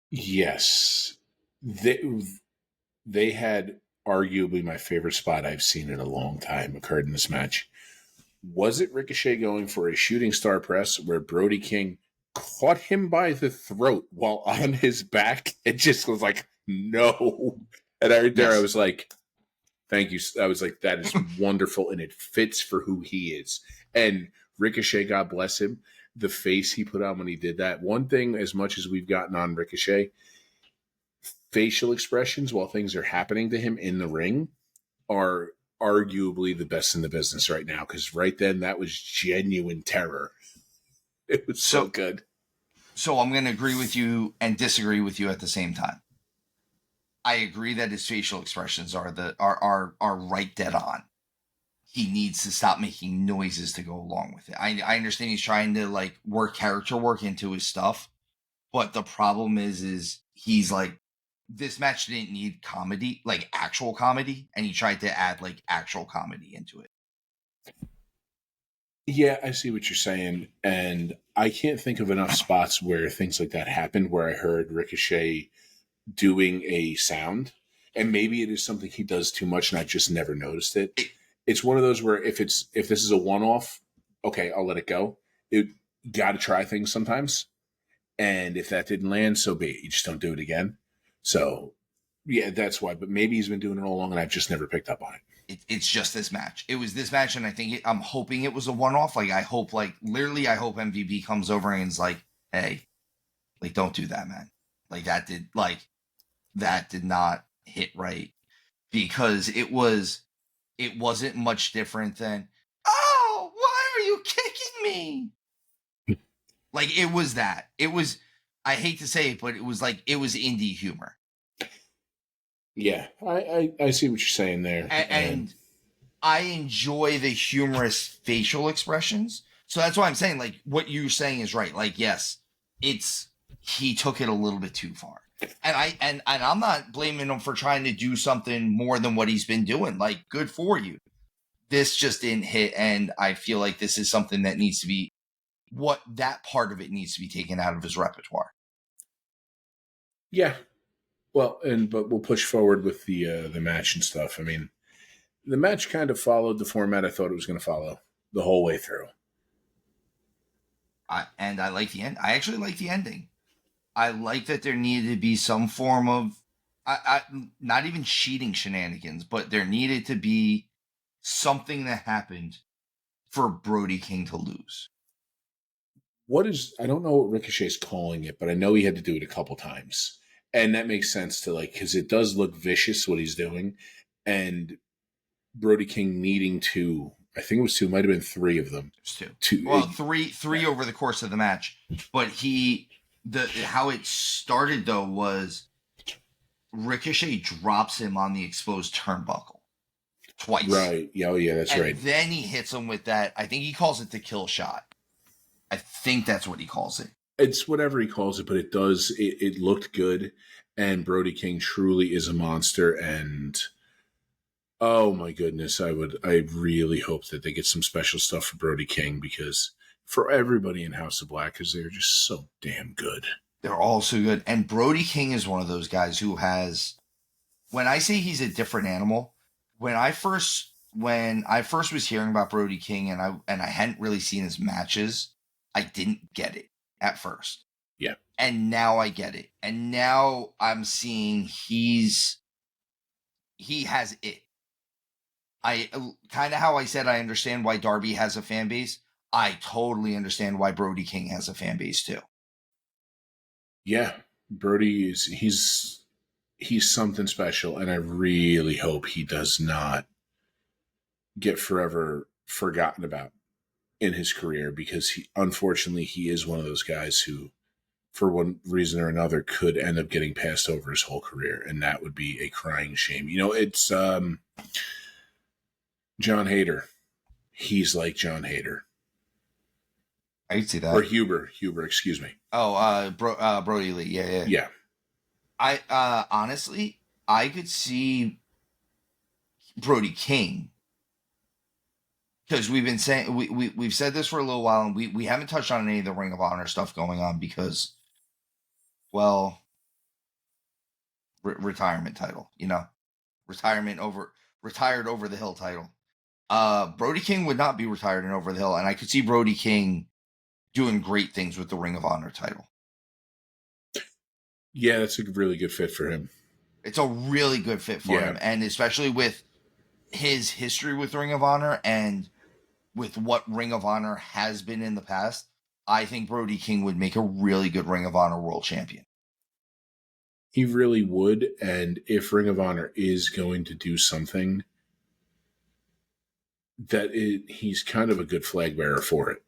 Yes. They had arguably my favorite spot I've seen in a long time occurred in this match. Was it Ricochet going for a shooting star press where Brody King caught him by the throat while on his back? It just was like, no. And I was like, thank you. I was like, that is wonderful, and it fits for who he is. And Ricochet, God bless him, the face he put on when he did that. One thing, as much as we've gotten on Ricochet, facial expressions while things are happening to him in the ring are arguably the best in the business right now, because right then that was genuine terror. It was so good. So I'm going to agree with you and disagree with you at the same time. I agree that his facial expressions are right dead on. He needs to stop making noises to go along with it. I understand he's trying to like work character work into his stuff, but the problem is he's like, this match didn't need comedy, like actual comedy, and he tried to add like actual comedy into it. Yeah, I see what you're saying, and I can't think of enough spots where things like that happened where I heard Ricochet doing a sound, and maybe it is something he does too much and I just never noticed it. It's one of those where if this is a one-off, okay, I'll let it go. You got to try things sometimes, and if that didn't land, so be it. You just don't do it again. So Yeah, that's why. But maybe he's been doing it all along, and I've just never picked up on it. It's just this match. It was this match, and I think I'm hoping it was a one-off. Like I hope, literally, I hope MVP comes over and is like, "Hey, like don't do that, man. Like that did not hit right because it wasn't much different than, oh, why are you kicking me? Like it was that. It was. I hate to say it, but it was like it was indie humor. Yeah, I see what you're saying there. And I enjoy the humorous facial expressions. So that's why I'm saying, like, what you're saying is right. Like, yes, he took it a little bit too far. And I'm not blaming him for trying to do something more than what he's been doing. Like, good for you. This just didn't hit, and I feel like this is something that needs to be that part of it needs to be taken out of his repertoire. Yeah. Well, but we'll push forward with the match and stuff. I mean, the match kind of followed the format I thought it was going to follow the whole way through. I like the end. I actually like the ending. I like that there needed to be some form of, not even cheating shenanigans, but there needed to be something that happened for Brody King to lose. I don't know what Ricochet's calling it, but I know he had to do it a couple times. And that makes sense to because it does look vicious what he's doing. And Brody King needing to, I think it was two, might have been three of them. Two. Well, three over the course of the match. But how it started though was Ricochet drops him on the exposed turnbuckle twice. Right. Yeah, oh yeah, that's right. Then he hits him with that. I think he calls it the kill shot. I think that's what he calls it. It's whatever he calls it, but it does. It looked good, and Brody King truly is a monster. And oh my goodness, I really hope that they get some special stuff for Brody King, because for everybody in House of Black, because they're just so damn good. They're all so good. And Brody King is one of those guys who has, when I say he's a different animal, when I first was hearing about Brody King and I hadn't really seen his matches, I didn't get it at first. Yeah. And now I get it. And now I'm seeing he has it. I kind of how I said I understand why Darby has a fan base. I totally understand why Brody King has a fan base too. Yeah, Brody he's something special, and I really hope he does not get forever forgotten about in his career, because unfortunately he is one of those guys who, for one reason or another, could end up getting passed over his whole career, and that would be a crying shame. It's John Hader. He's like John Hader. I can see that. Or Huber, excuse me. Oh, Brody Lee. Yeah. Yeah. I honestly, I could see Brody King, because we've been saying we've said this for a little while, and we haven't touched on any of the Ring of Honor stuff going on because, well, retirement title, retired over the hill title. Brody King would not be retired in over the hill, and I could see Brody King doing great things with the Ring of Honor title. Yeah, that's a really good fit for him. It's a really good fit for him, and especially with his history with Ring of Honor and with what Ring of Honor has been in the past, I think Brody King would make a really good Ring of Honor world champion. He really would, and if Ring of Honor is going to do something, he's kind of a good flag bearer for it.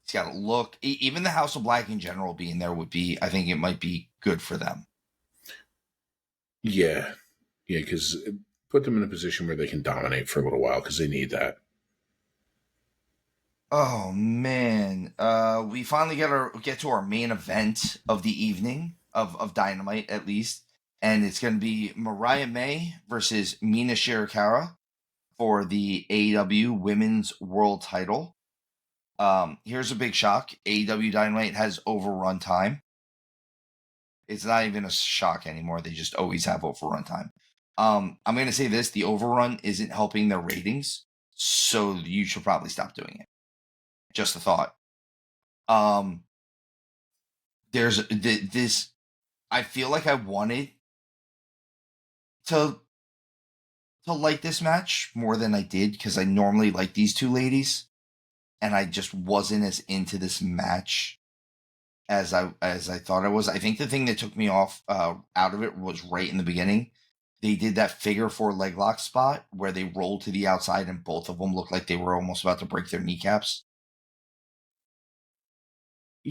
He's got a look. Even the House of Black in general being there would be, I think it might be good for them. Yeah, because put them in a position where they can dominate for a little while, because they need that. Oh man, we finally get to our main event of the evening of Dynamite, at least, and it's going to be Mariah May versus Mina Shirakawa for the AEW Women's World Title. Here's a big shock: AEW Dynamite has overrun time. It's not even a shock anymore; they just always have overrun time. I'm going to say this: the overrun isn't helping their ratings, so you should probably stop doing it. Just a thought. There's this. I feel like I wanted to like this match more than I did because I normally like these two ladies, and I just wasn't as into this match as I thought I was. I think the thing that took me off out of it was right in the beginning. They did that figure four leg lock spot where they rolled to the outside and both of them looked like they were almost about to break their kneecaps.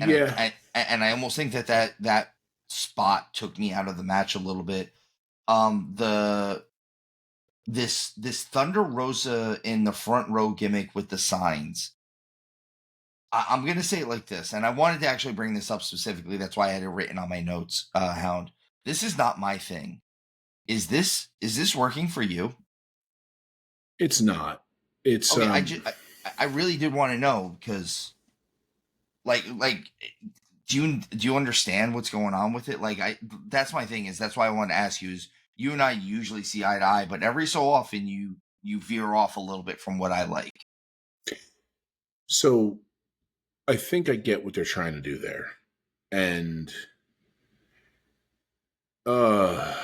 And Yeah, I almost think that spot took me out of the match a little bit. The this Thunder Rosa in the front row gimmick with the signs. I'm gonna say it like this, and I wanted to actually bring this up specifically. That's why I had it written on my notes. Hound, this is not my thing. Is this working for you? it's not. It's Okay, I really did want to know because like do you understand what's going on with it? Like that's my thing is that's why I wanted to ask you is you and I usually see eye to eye, but every so often you veer off a little bit from what I like. so I think I get what they're trying to do there. And uh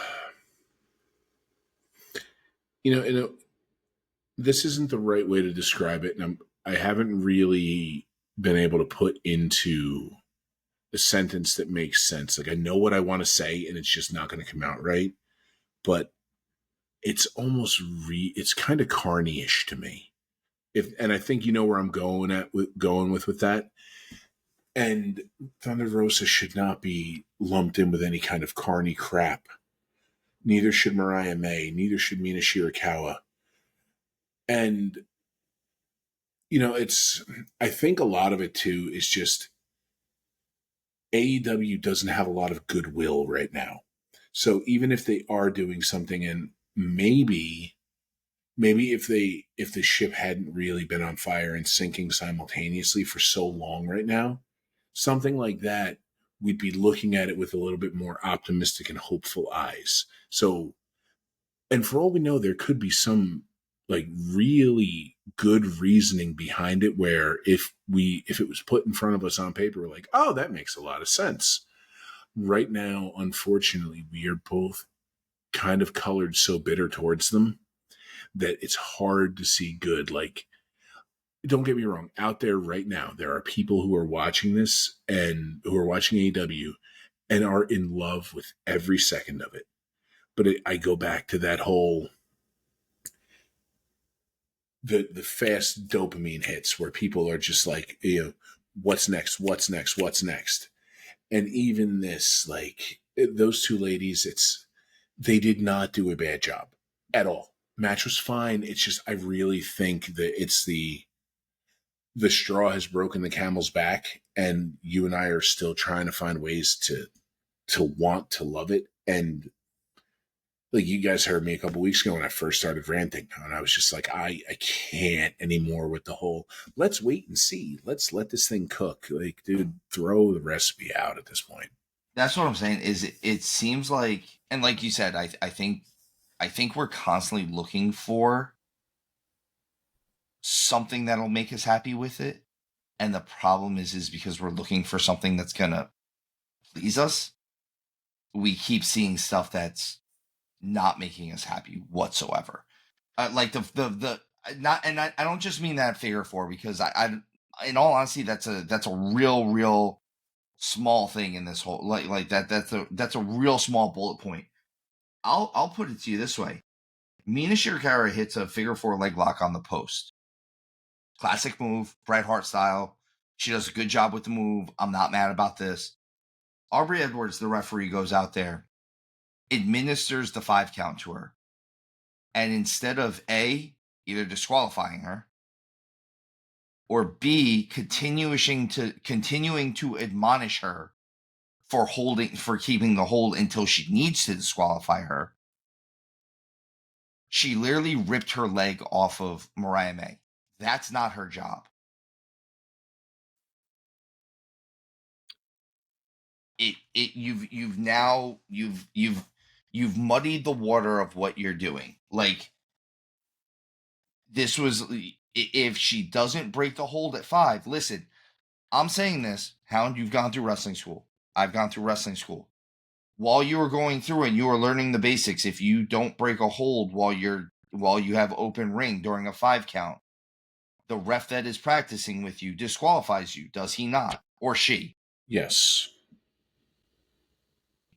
you know, this isn't the right way to describe it, and I haven't really been able to put into a sentence that makes sense. Like I know what I want to say, and it's just not going to come out right. But it's almost it's kind of carny-ish to me. And I think you know where I'm going with that. And Thunder Rosa should not be lumped in with any kind of carny crap. Neither should Mariah May. Neither should Mina Shirakawa. And it's. I think a lot of it too is just AEW doesn't have a lot of goodwill right now. So even if they are doing something, and maybe if the ship hadn't really been on fire and sinking simultaneously for so long right now, something like that, we'd be looking at it with a little bit more optimistic and hopeful eyes. So, and for all we know, there could be some like really good reasoning behind it where if it was put in front of us on paper, we're like, oh, that makes a lot of sense. Right now, unfortunately, we are both kind of colored so bitter towards them that it's hard to see good. Like, don't get me wrong, out there right now, there are people who are watching this and who are watching AEW and are in love with every second of it. But I go back to that whole the fast dopamine hits where people are just like, what's next, what's next, what's next. And even this, like those two ladies, they did not do a bad job at all. Match was fine. It's just I really think that it's the straw has broken the camel's back, and you and I are still trying to find ways to want to love it. And like you guys heard me a couple weeks ago when I first started ranting, and I was just like, I can't anymore with the whole let's wait and see, let's let this thing cook. Like, dude, throw the recipe out at this point. That's what I'm saying. Is it seems like, and like you said, I think we're constantly looking for something that'll make us happy with it, and the problem is because we're looking for something that's gonna please us. We keep seeing stuff that's not making us happy whatsoever. Like the not, and I don't just mean that figure four because in all honesty that's a real small thing in this whole like that's a real small bullet point. I'll put it to you this way: Mina Shirakawa hits a figure four leg lock on the post. Classic move, Bret Hart style. She does a good job with the move. I'm not mad about this. Aubrey Edwards, the referee, goes out there, administers the 5 count to her, and instead of A, either disqualifying her, or B, continuing to admonish her for keeping the hold until she needs to disqualify her, she literally ripped her leg off of Mariah May. That's not her job. You've muddied the water of what you're doing. Like, this was, if she doesn't break the hold at 5, listen, I'm saying this, Hound, you've gone through wrestling school. I've gone through wrestling school. while you are going through and you are learning the basics, if you don't break a hold while you have open ring during a 5 count, the ref that is practicing with you disqualifies you, does he not? Or she? Yes.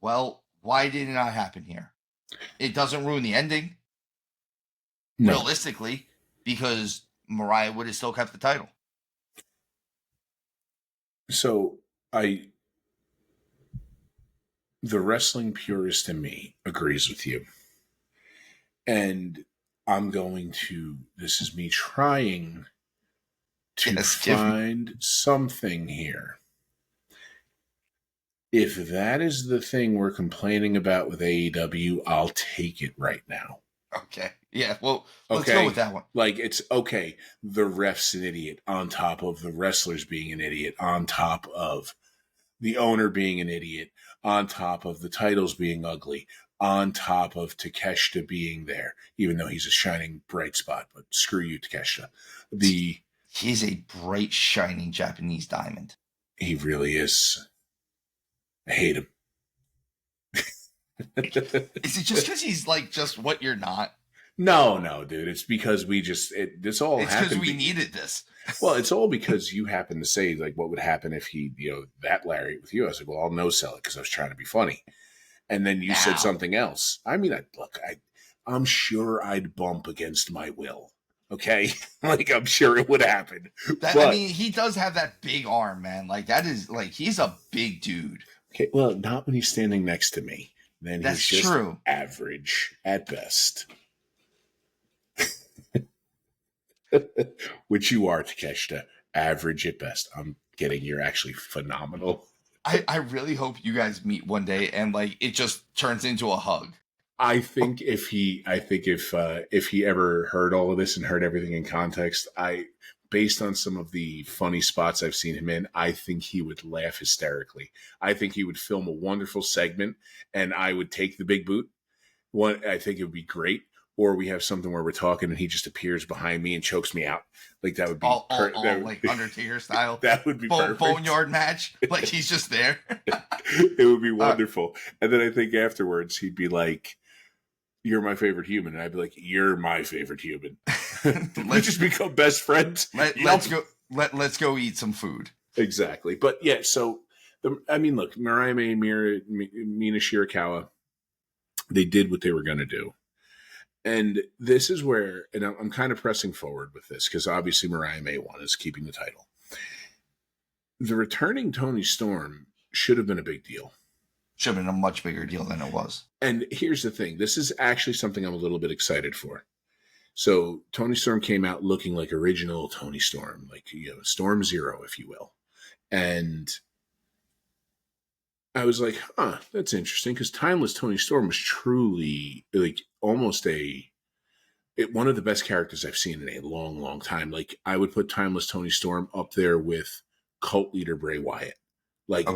Well, why did it not happen here? It doesn't ruin the ending, No. realistically, because Mariah would have still kept the title. So the wrestling purist in me agrees with you. And this is me trying to find something here. If that is the thing we're complaining about with AEW, I'll take it right now. Okay. Yeah, well, let's go with that one. Like, it's okay, the ref's an idiot on top of the wrestlers being an idiot, on top of the owner being an idiot, on top of the titles being ugly, on top of Takeshita being there, even though he's a shining bright spot. But screw you, Takeshita. He's a bright, shining Japanese diamond. He really is. I hate him. Is it just because he's like just what you're not? No, dude. It's because this all happened. It's because we needed this. Well, it's all because you happened to say, like, what would happen if he, that Lariat with you. I was like, well, I'll no sell it because I was trying to be funny. And then you said something else. I mean, I'm sure I'd bump against my will. Okay? Like, I'm sure it would happen. I mean, he does have that big arm, man. Like, that is, like, he's a big dude. Okay, well, not when he's standing next to me. Then that's he's just true. Average at best. Which you are, Takeshita. Average at best. I'm kidding. You're actually phenomenal. I really hope you guys meet one day and like it just turns into a hug. I think if he ever heard all of this and heard everything in context, based on some of the funny spots I've seen him in, I think he would laugh hysterically. I think he would film a wonderful segment and I would take the big boot. I think it would be great. Or we have something where we're talking and he just appears behind me and chokes me out. Like that would be like Undertaker style. That would be perfect. Boneyard match. Like he's just there. It would be wonderful. And then I think afterwards he'd be like, "You're my favorite human," and I'd be like, "You're my favorite human." We just become best friends. Let's go. Let's go eat some food. Exactly. But yeah, so look, Mariah May, Mina Shirakawa, they did what they were going to do. And this is where, and I'm kind of pressing forward with this because obviously Mariah May won, is keeping the title. The returning Toni Storm should have been a big deal. Should have been a much bigger deal than it was. And here's the thing. This is actually something I'm a little bit excited for. So Toni Storm came out looking like original Toni Storm, like, Storm Zero, if you will. And I was like, that's interesting, because Timeless Toni Storm was truly like almost one of the best characters I've seen in a long, long time. Like, I would put Timeless Toni Storm up there with cult leader Bray Wyatt. Like,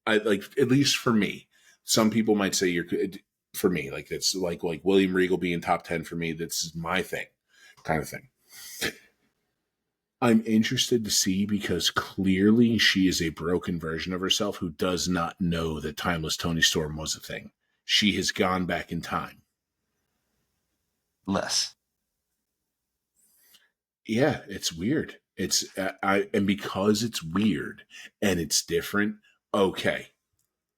at least for me. Some people might say for me, like, it's like William Regal being top 10 for me. That's my thing, kind of thing. I'm interested to see, because clearly she is a broken version of herself who does not know that Timeless Toni Storm was a thing. She has gone back in time. Less. Yeah, it's weird. And because it's weird and it's different, okay,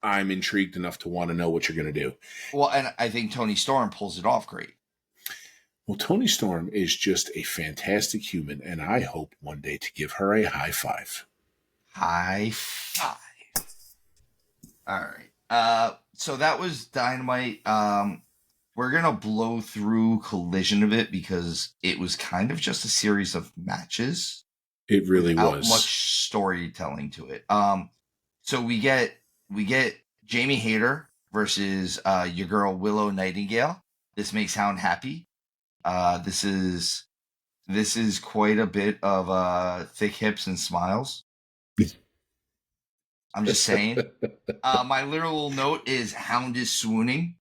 I'm intrigued enough to want to know what you're going to do. Well, and I think Toni Storm pulls it off great. Well, Toni Storm is just a fantastic human, and I hope one day to give her a high five. High five. All right. So that was Dynamite. We're going to blow through Collision of it because it was kind of just a series of matches. It really was. Much storytelling to it. So we get Jamie Hayter versus your girl Willow Nightingale. This makes Hound happy. This is quite a bit of thick hips and smiles. I'm just saying. My literal note is Hound is swooning.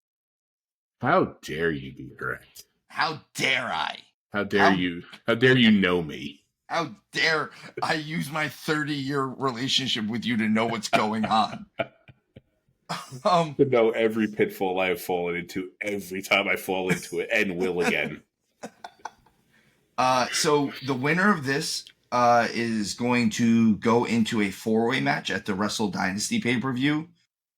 How dare you be correct? How dare I? How dare you? How dare you know me? How dare I use my 30-year relationship with you to know what's going on? To know every pitfall I have fallen into every time I fall into it, and will again. So the winner of this is going to go into a 4-way match at the Wrestle Dynasty pay-per-view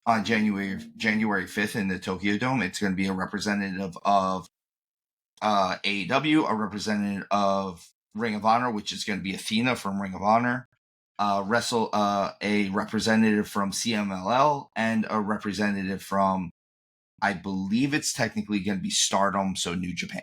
on January 5th in the Tokyo Dome. It's going to be a representative of AEW, a representative of Ring of Honor, which is going to be Athena from Ring of Honor, a representative from CMLL, and a representative from, I believe it's technically going to be Stardom, so New Japan.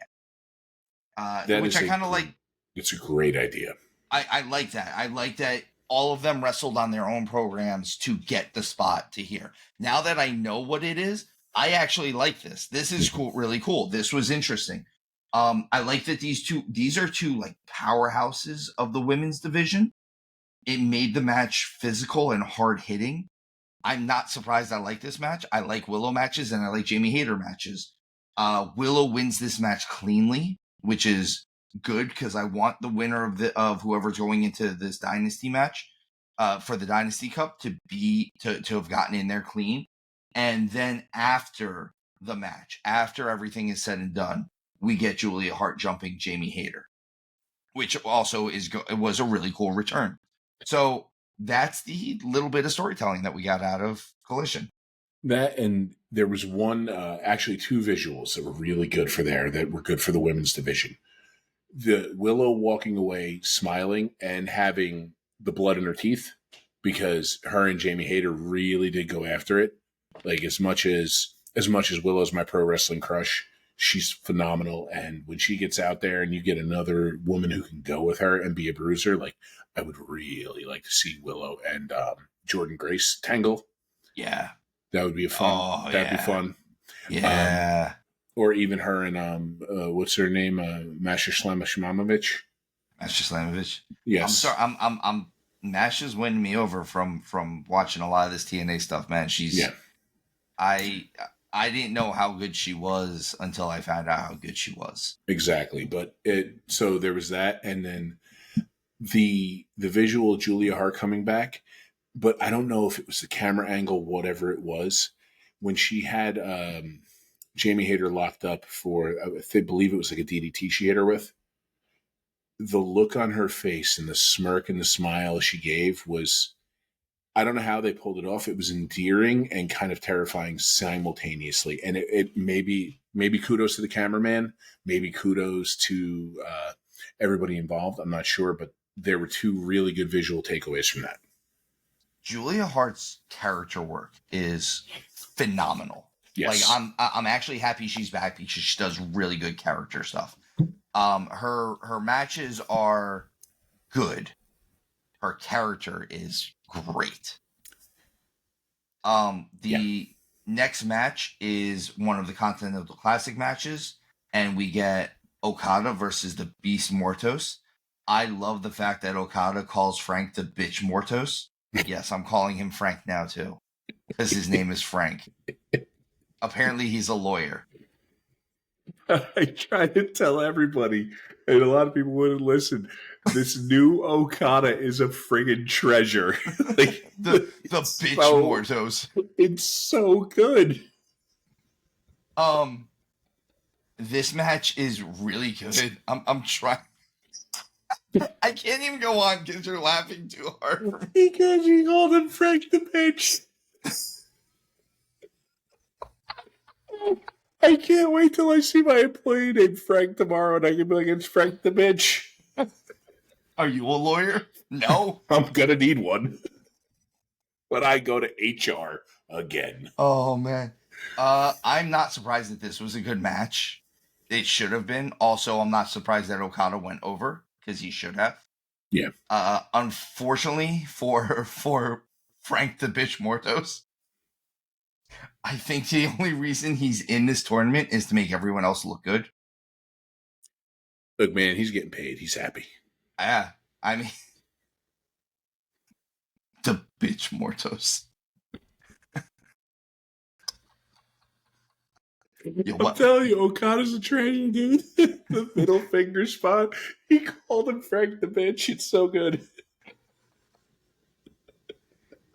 Which I kind of like. It's a great idea. I like that. I like that all of them wrestled on their own programs to get the spot to here. Now that I know what it is, I actually like this. This is cool, really cool. This was interesting. I like that these are two like powerhouses of the women's division. It made the match physical and hard hitting. I'm not surprised I like this match. I like Willow matches and I like Jamie Hayter matches. Willow wins this match cleanly, which is good because I want the winner of whoever's going into this dynasty match for the Dynasty Cup to have gotten in there clean. And then after the match, after everything is said and done, we get Julia Hart jumping Jamie Hayter, which also was a really cool return. So that's the little bit of storytelling that we got out of Collision. That, and there was one, actually two visuals that were really good for that were good for the women's division. The Willow walking away smiling and having the blood in her teeth, because her and Jamie Hayter really did go after it. Like as much as Willow's my pro wrestling crush, she's phenomenal. And when she gets out there and you get another woman who can go with her and be a bruiser, like I would really like to see Willow and Jordan Grace tangle. Yeah. That would be fun. Oh, That'd be fun. Yeah. Or even her and what's her name? Masha Slamovich. Masha Slamovich. Yes. I'm sorry. I'm Masha's winning me over from watching a lot of this TNA stuff, man. I didn't know how good she was until I found out how good she was. Exactly. But so there was that, and then the visual of Julia Hart coming back, but I don't know if it was the camera angle, whatever it was, when she had Jamie Hayter locked up for, I believe it was like a DDT she hit her with. The look on her face and the smirk and the smile she gave was, I don't know how they pulled it off. It was endearing and kind of terrifying simultaneously. And it maybe kudos to the cameraman, maybe kudos to everybody involved. I'm not sure, but there were two really good visual takeaways from that. Julia Hart's character work is phenomenal. Yes. Like I'm actually happy she's back because she does really good character stuff. Her matches are good. Her character is great. The next match is one of the Continental Classic matches, and we get Okada versus the Beast Mortos. I love the fact that Okada calls Frank the bitch Mortos. Yes, I'm calling him Frank now too, because his name is Frank. Apparently, he's a lawyer. I try to tell everybody, and a lot of people wouldn't listen. This new Okada is a friggin' treasure. Like, the bitch Mortos. It's so good. This match is really good. I'm trying. I can't even go on because you're laughing too hard. Because you called him Frank the bitch. I can't wait till I see my employee named Frank tomorrow and I can be like, it's Frank the bitch. Are you a lawyer? No. I'm going to need one. When I go to HR again. Oh, man. I'm not surprised that this was a good match. It should have been. Also, I'm not surprised that Okada went over because he should have. Yeah. Unfortunately for Frank the bitch Mortos, I think the only reason he's in this tournament is to make everyone else look good. Look, man, he's getting paid. He's happy. Yeah, I mean, the bitch Mortos. I'm telling you, Okada's a trainee, dude. The middle finger spot. He called him Frank the bitch. It's so good.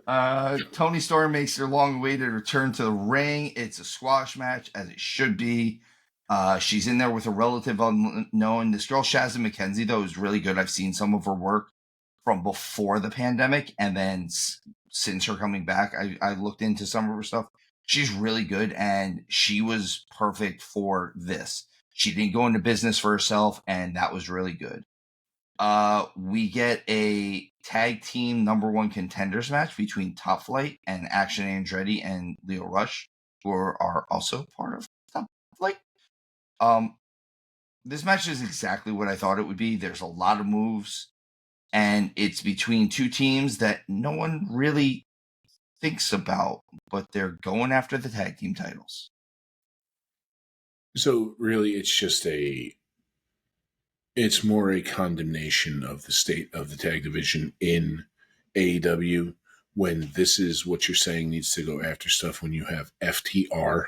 Tony Storm makes her long-awaited return to the ring. It's a squash match, as it should be. She's in there with a relative unknown. This girl, Shazza McKenzie, though, is really good. I've seen some of her work from before the pandemic, and then since her coming back, I looked into some of her stuff. She's really good, and she was perfect for this. She didn't go into business for herself, and that was really good. We get a tag team number one contenders match between Top Flight and Action Andretti and Leo Rush, who are also part of Top Flight. This match is exactly what I thought it would be. There's a lot of moves, and it's between two teams that no one really thinks about, but they're going after the tag team titles. So really, it's more a condemnation of the state of the tag division in AEW, when this is what you're saying needs to go after stuff when you have FTR.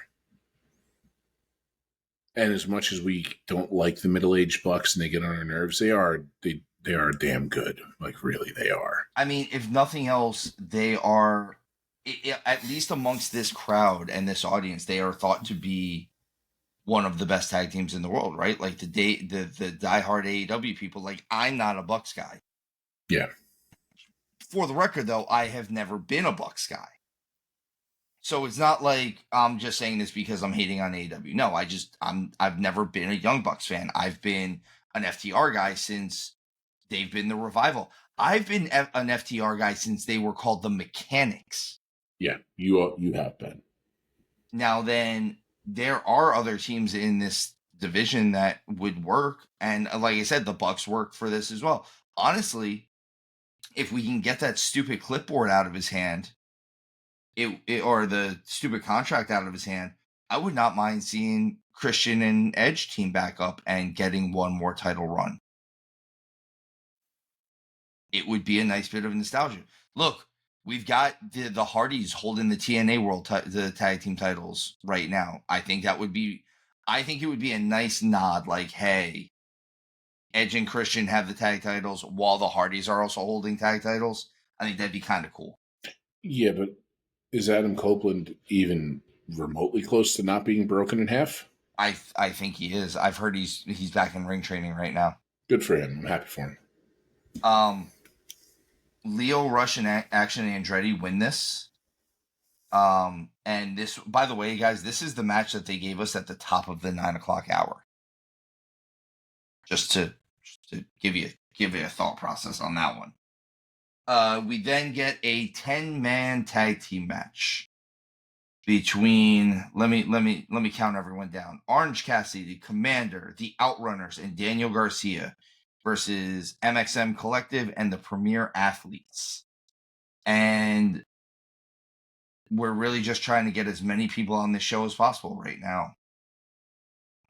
And as much as we don't like the middle-aged Bucks and they get on our nerves, they are damn good. Like, really, they are. I mean, if nothing else, they are, at least amongst this crowd and this audience, they are thought to be one of the best tag teams in the world, right? Like the diehard AEW people. Like, I'm not a Bucks guy. Yeah. For the record, though, I have never been a Bucks guy. So it's not like I'm just saying this because I'm hating on AEW. No, I've never been a Young Bucks fan. I've been an FTR guy since they've been the Revival. I've been an FTR guy since they were called the Mechanics. Yeah, you have been. Now then, there are other teams in this division that would work, and like I said, the Bucks work for this as well. Honestly, if we can get that stupid clipboard out of his hand, or the stupid contract out of his hand, I would not mind seeing Christian and Edge team back up and getting one more title run. It would be a nice bit of nostalgia. Look, we've got the Hardys holding the TNA World the tag team titles right now. I think it would be a nice nod, like, hey, Edge and Christian have the tag titles while the Hardys are also holding tag titles. I think that'd be kind of cool. Yeah, but is Adam Copeland even remotely close to not being broken in half? I think he is. I've heard he's back in ring training right now. Good for him. I'm happy for him. Leo Rush and Action Andretti win this. And this, by the way, guys, this is the match that they gave us at the top of the 9:00 hour. Just to give you a thought process on that one. We then get a 10-man tag team match between, let me count everyone down. Orange Cassidy, the Commander, the Outrunners, and Daniel Garcia versus MXM Collective and the Premier Athletes. And we're really just trying to get as many people on this show as possible right now.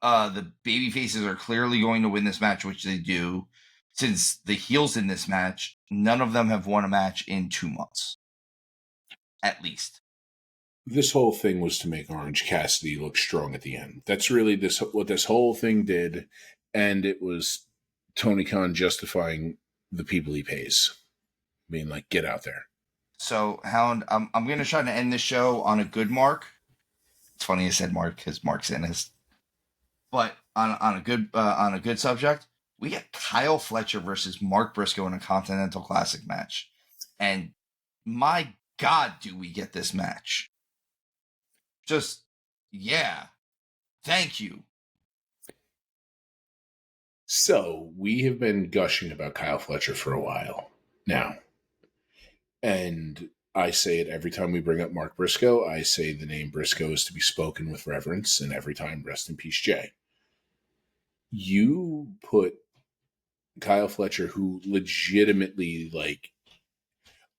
The baby faces are clearly going to win this match, which they do. Since the heels in this match, none of them have won a match in 2 months. At least. This whole thing was to make Orange Cassidy look strong at the end. That's really what this whole thing did. And it was Tony Khan justifying the people he pays. Being like, get out there. So, Hound, I'm going to try to end this show on a good mark. It's funny I said Mark because Mark's in this. But on a good subject, we get Kyle Fletcher versus Mark Briscoe in a Continental Classic match. And my God, do we get this match. Just, yeah. Thank you. So, we have been gushing about Kyle Fletcher for a while now. And I say it every time we bring up Mark Briscoe. I say the name Briscoe is to be spoken with reverence, and every time, rest in peace, Jay. You put Kyle Fletcher, who legitimately, like,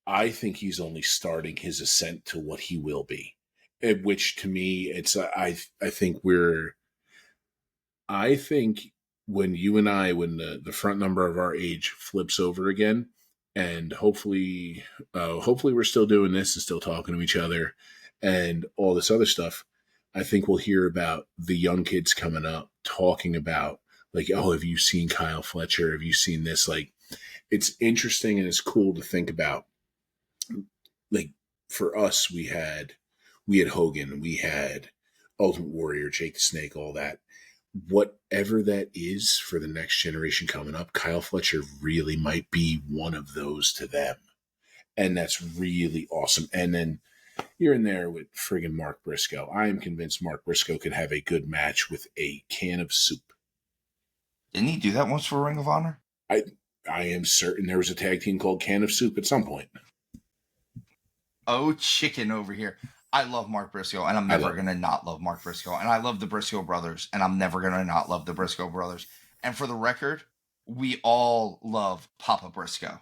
I think he's only starting his ascent to what he will be. Which, to me, it's I think when you and I, when the front number of our age flips over again, and hopefully we're still doing this and still talking to each other and all this other stuff, I think we'll hear about the young kids coming up talking about, like, oh, have you seen Kyle Fletcher? Have you seen this? Like, it's interesting and it's cool to think about, like, for us, we had Hogan, we had Ultimate Warrior, Jake the Snake, all that. Whatever that is for the next generation coming up, Kyle Fletcher really might be one of those to them. And that's really awesome. And then you're in there with friggin' Mark Briscoe. I am convinced Mark Briscoe could have a good match with a can of soup. Didn't he do that once for Ring of Honor? I am certain there was a tag team called Can of Soup at some point. Oh, chicken over here. I love Mark Briscoe, and I'm never going to not love Mark Briscoe. And I love the Briscoe brothers, and I'm never going to not love the Briscoe brothers. And for the record, we all love Papa Briscoe.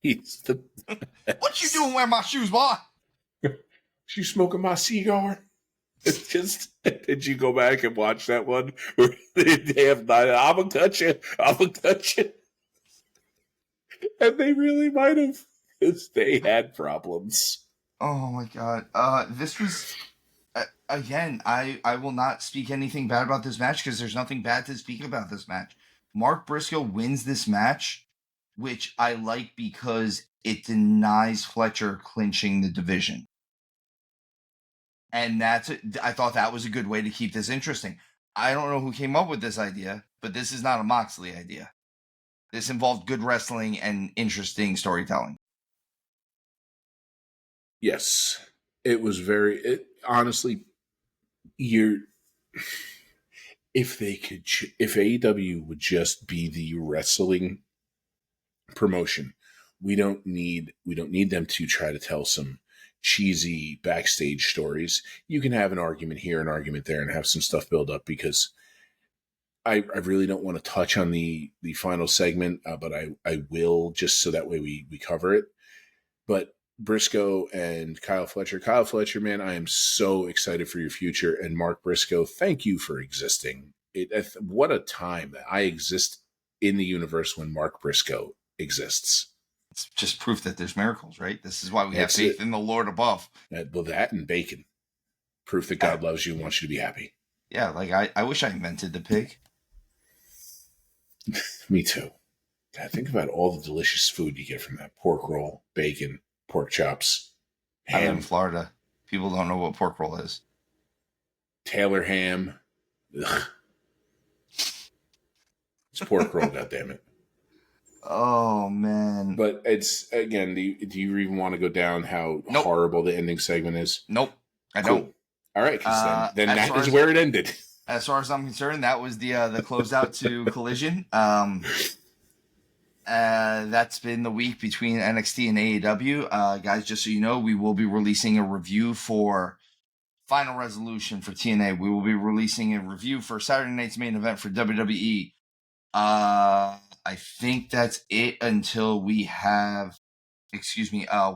He's the best. What you doing wearing my shoes, boy? You smoking my cigar? It's just, did you go back and watch that one where they have I'm gonna cut you, and they really might have, because they had problems. Oh my god! This was again. I will not speak anything bad about this match because there's nothing bad to speak about this match. Mark Briscoe wins this match, which I like because it denies Fletcher clinching the division. And I thought that was a good way to keep this interesting. I don't know who came up with this idea, but this is not a Moxley idea. This involved good wrestling and interesting storytelling. Yes, it was honestly, if AEW would just be the wrestling promotion, we don't need them to try to tell some cheesy backstage stories. You can have an argument here, an argument there, and have some stuff build up, because I really don't want to touch on the final segment, but I will, just so that way we cover it. But Briscoe and Kyle Fletcher, man, I am so excited for your future. And Mark Briscoe, thank you for existing. What a time that I exist in the universe when Mark Briscoe exists. It's just proof that there's miracles, right? This is why we have faith in the Lord above. That and bacon. Proof that God loves you and wants you to be happy. Yeah, like I wish I invented the pig. Me too. God, think about all the delicious food you get from that. Pork roll, bacon, pork chops, ham. I live in Florida. People don't know what pork roll is. Taylor ham. Ugh. It's pork roll, goddammit. Oh, man. But it's, again, do you even want to go down how horrible the ending segment is? Nope. I don't. All right, because then that is where it ended. As far as I'm concerned, that was the closeout to Collision. That's been the week between NXT and AEW. Guys, just so you know, we will be releasing a review for Final Resolution for TNA. We will be releasing a review for Saturday night's main event for WWE. I think that's it until we have,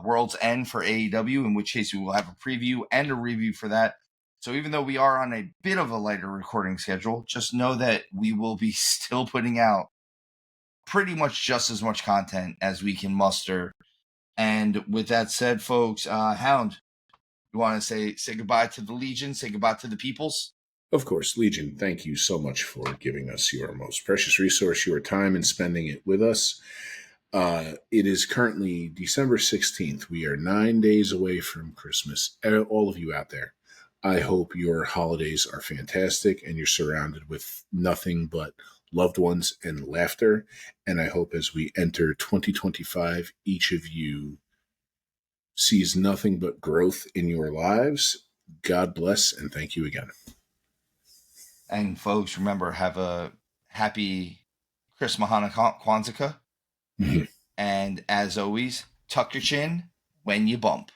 World's End for AEW, in which case we will have a preview and a review for that. So even though we are on a bit of a lighter recording schedule, just know that we will be still putting out pretty much just as much content as we can muster. And with that said, folks, Hound, you want to say goodbye to the Legion, say goodbye to the peoples? Of course, Legion, thank you so much for giving us your most precious resource, your time, and spending it with us. It is currently December 16th. We are 9 days away from Christmas. All of you out there, I hope your holidays are fantastic and you're surrounded with nothing but loved ones and laughter. And I hope as we enter 2025, each of you sees nothing but growth in your lives. God bless, and thank you again. And folks, remember, have a happy Chris Mahana Kwanzaa. Mm-hmm. And as always, tuck your chin when you bump.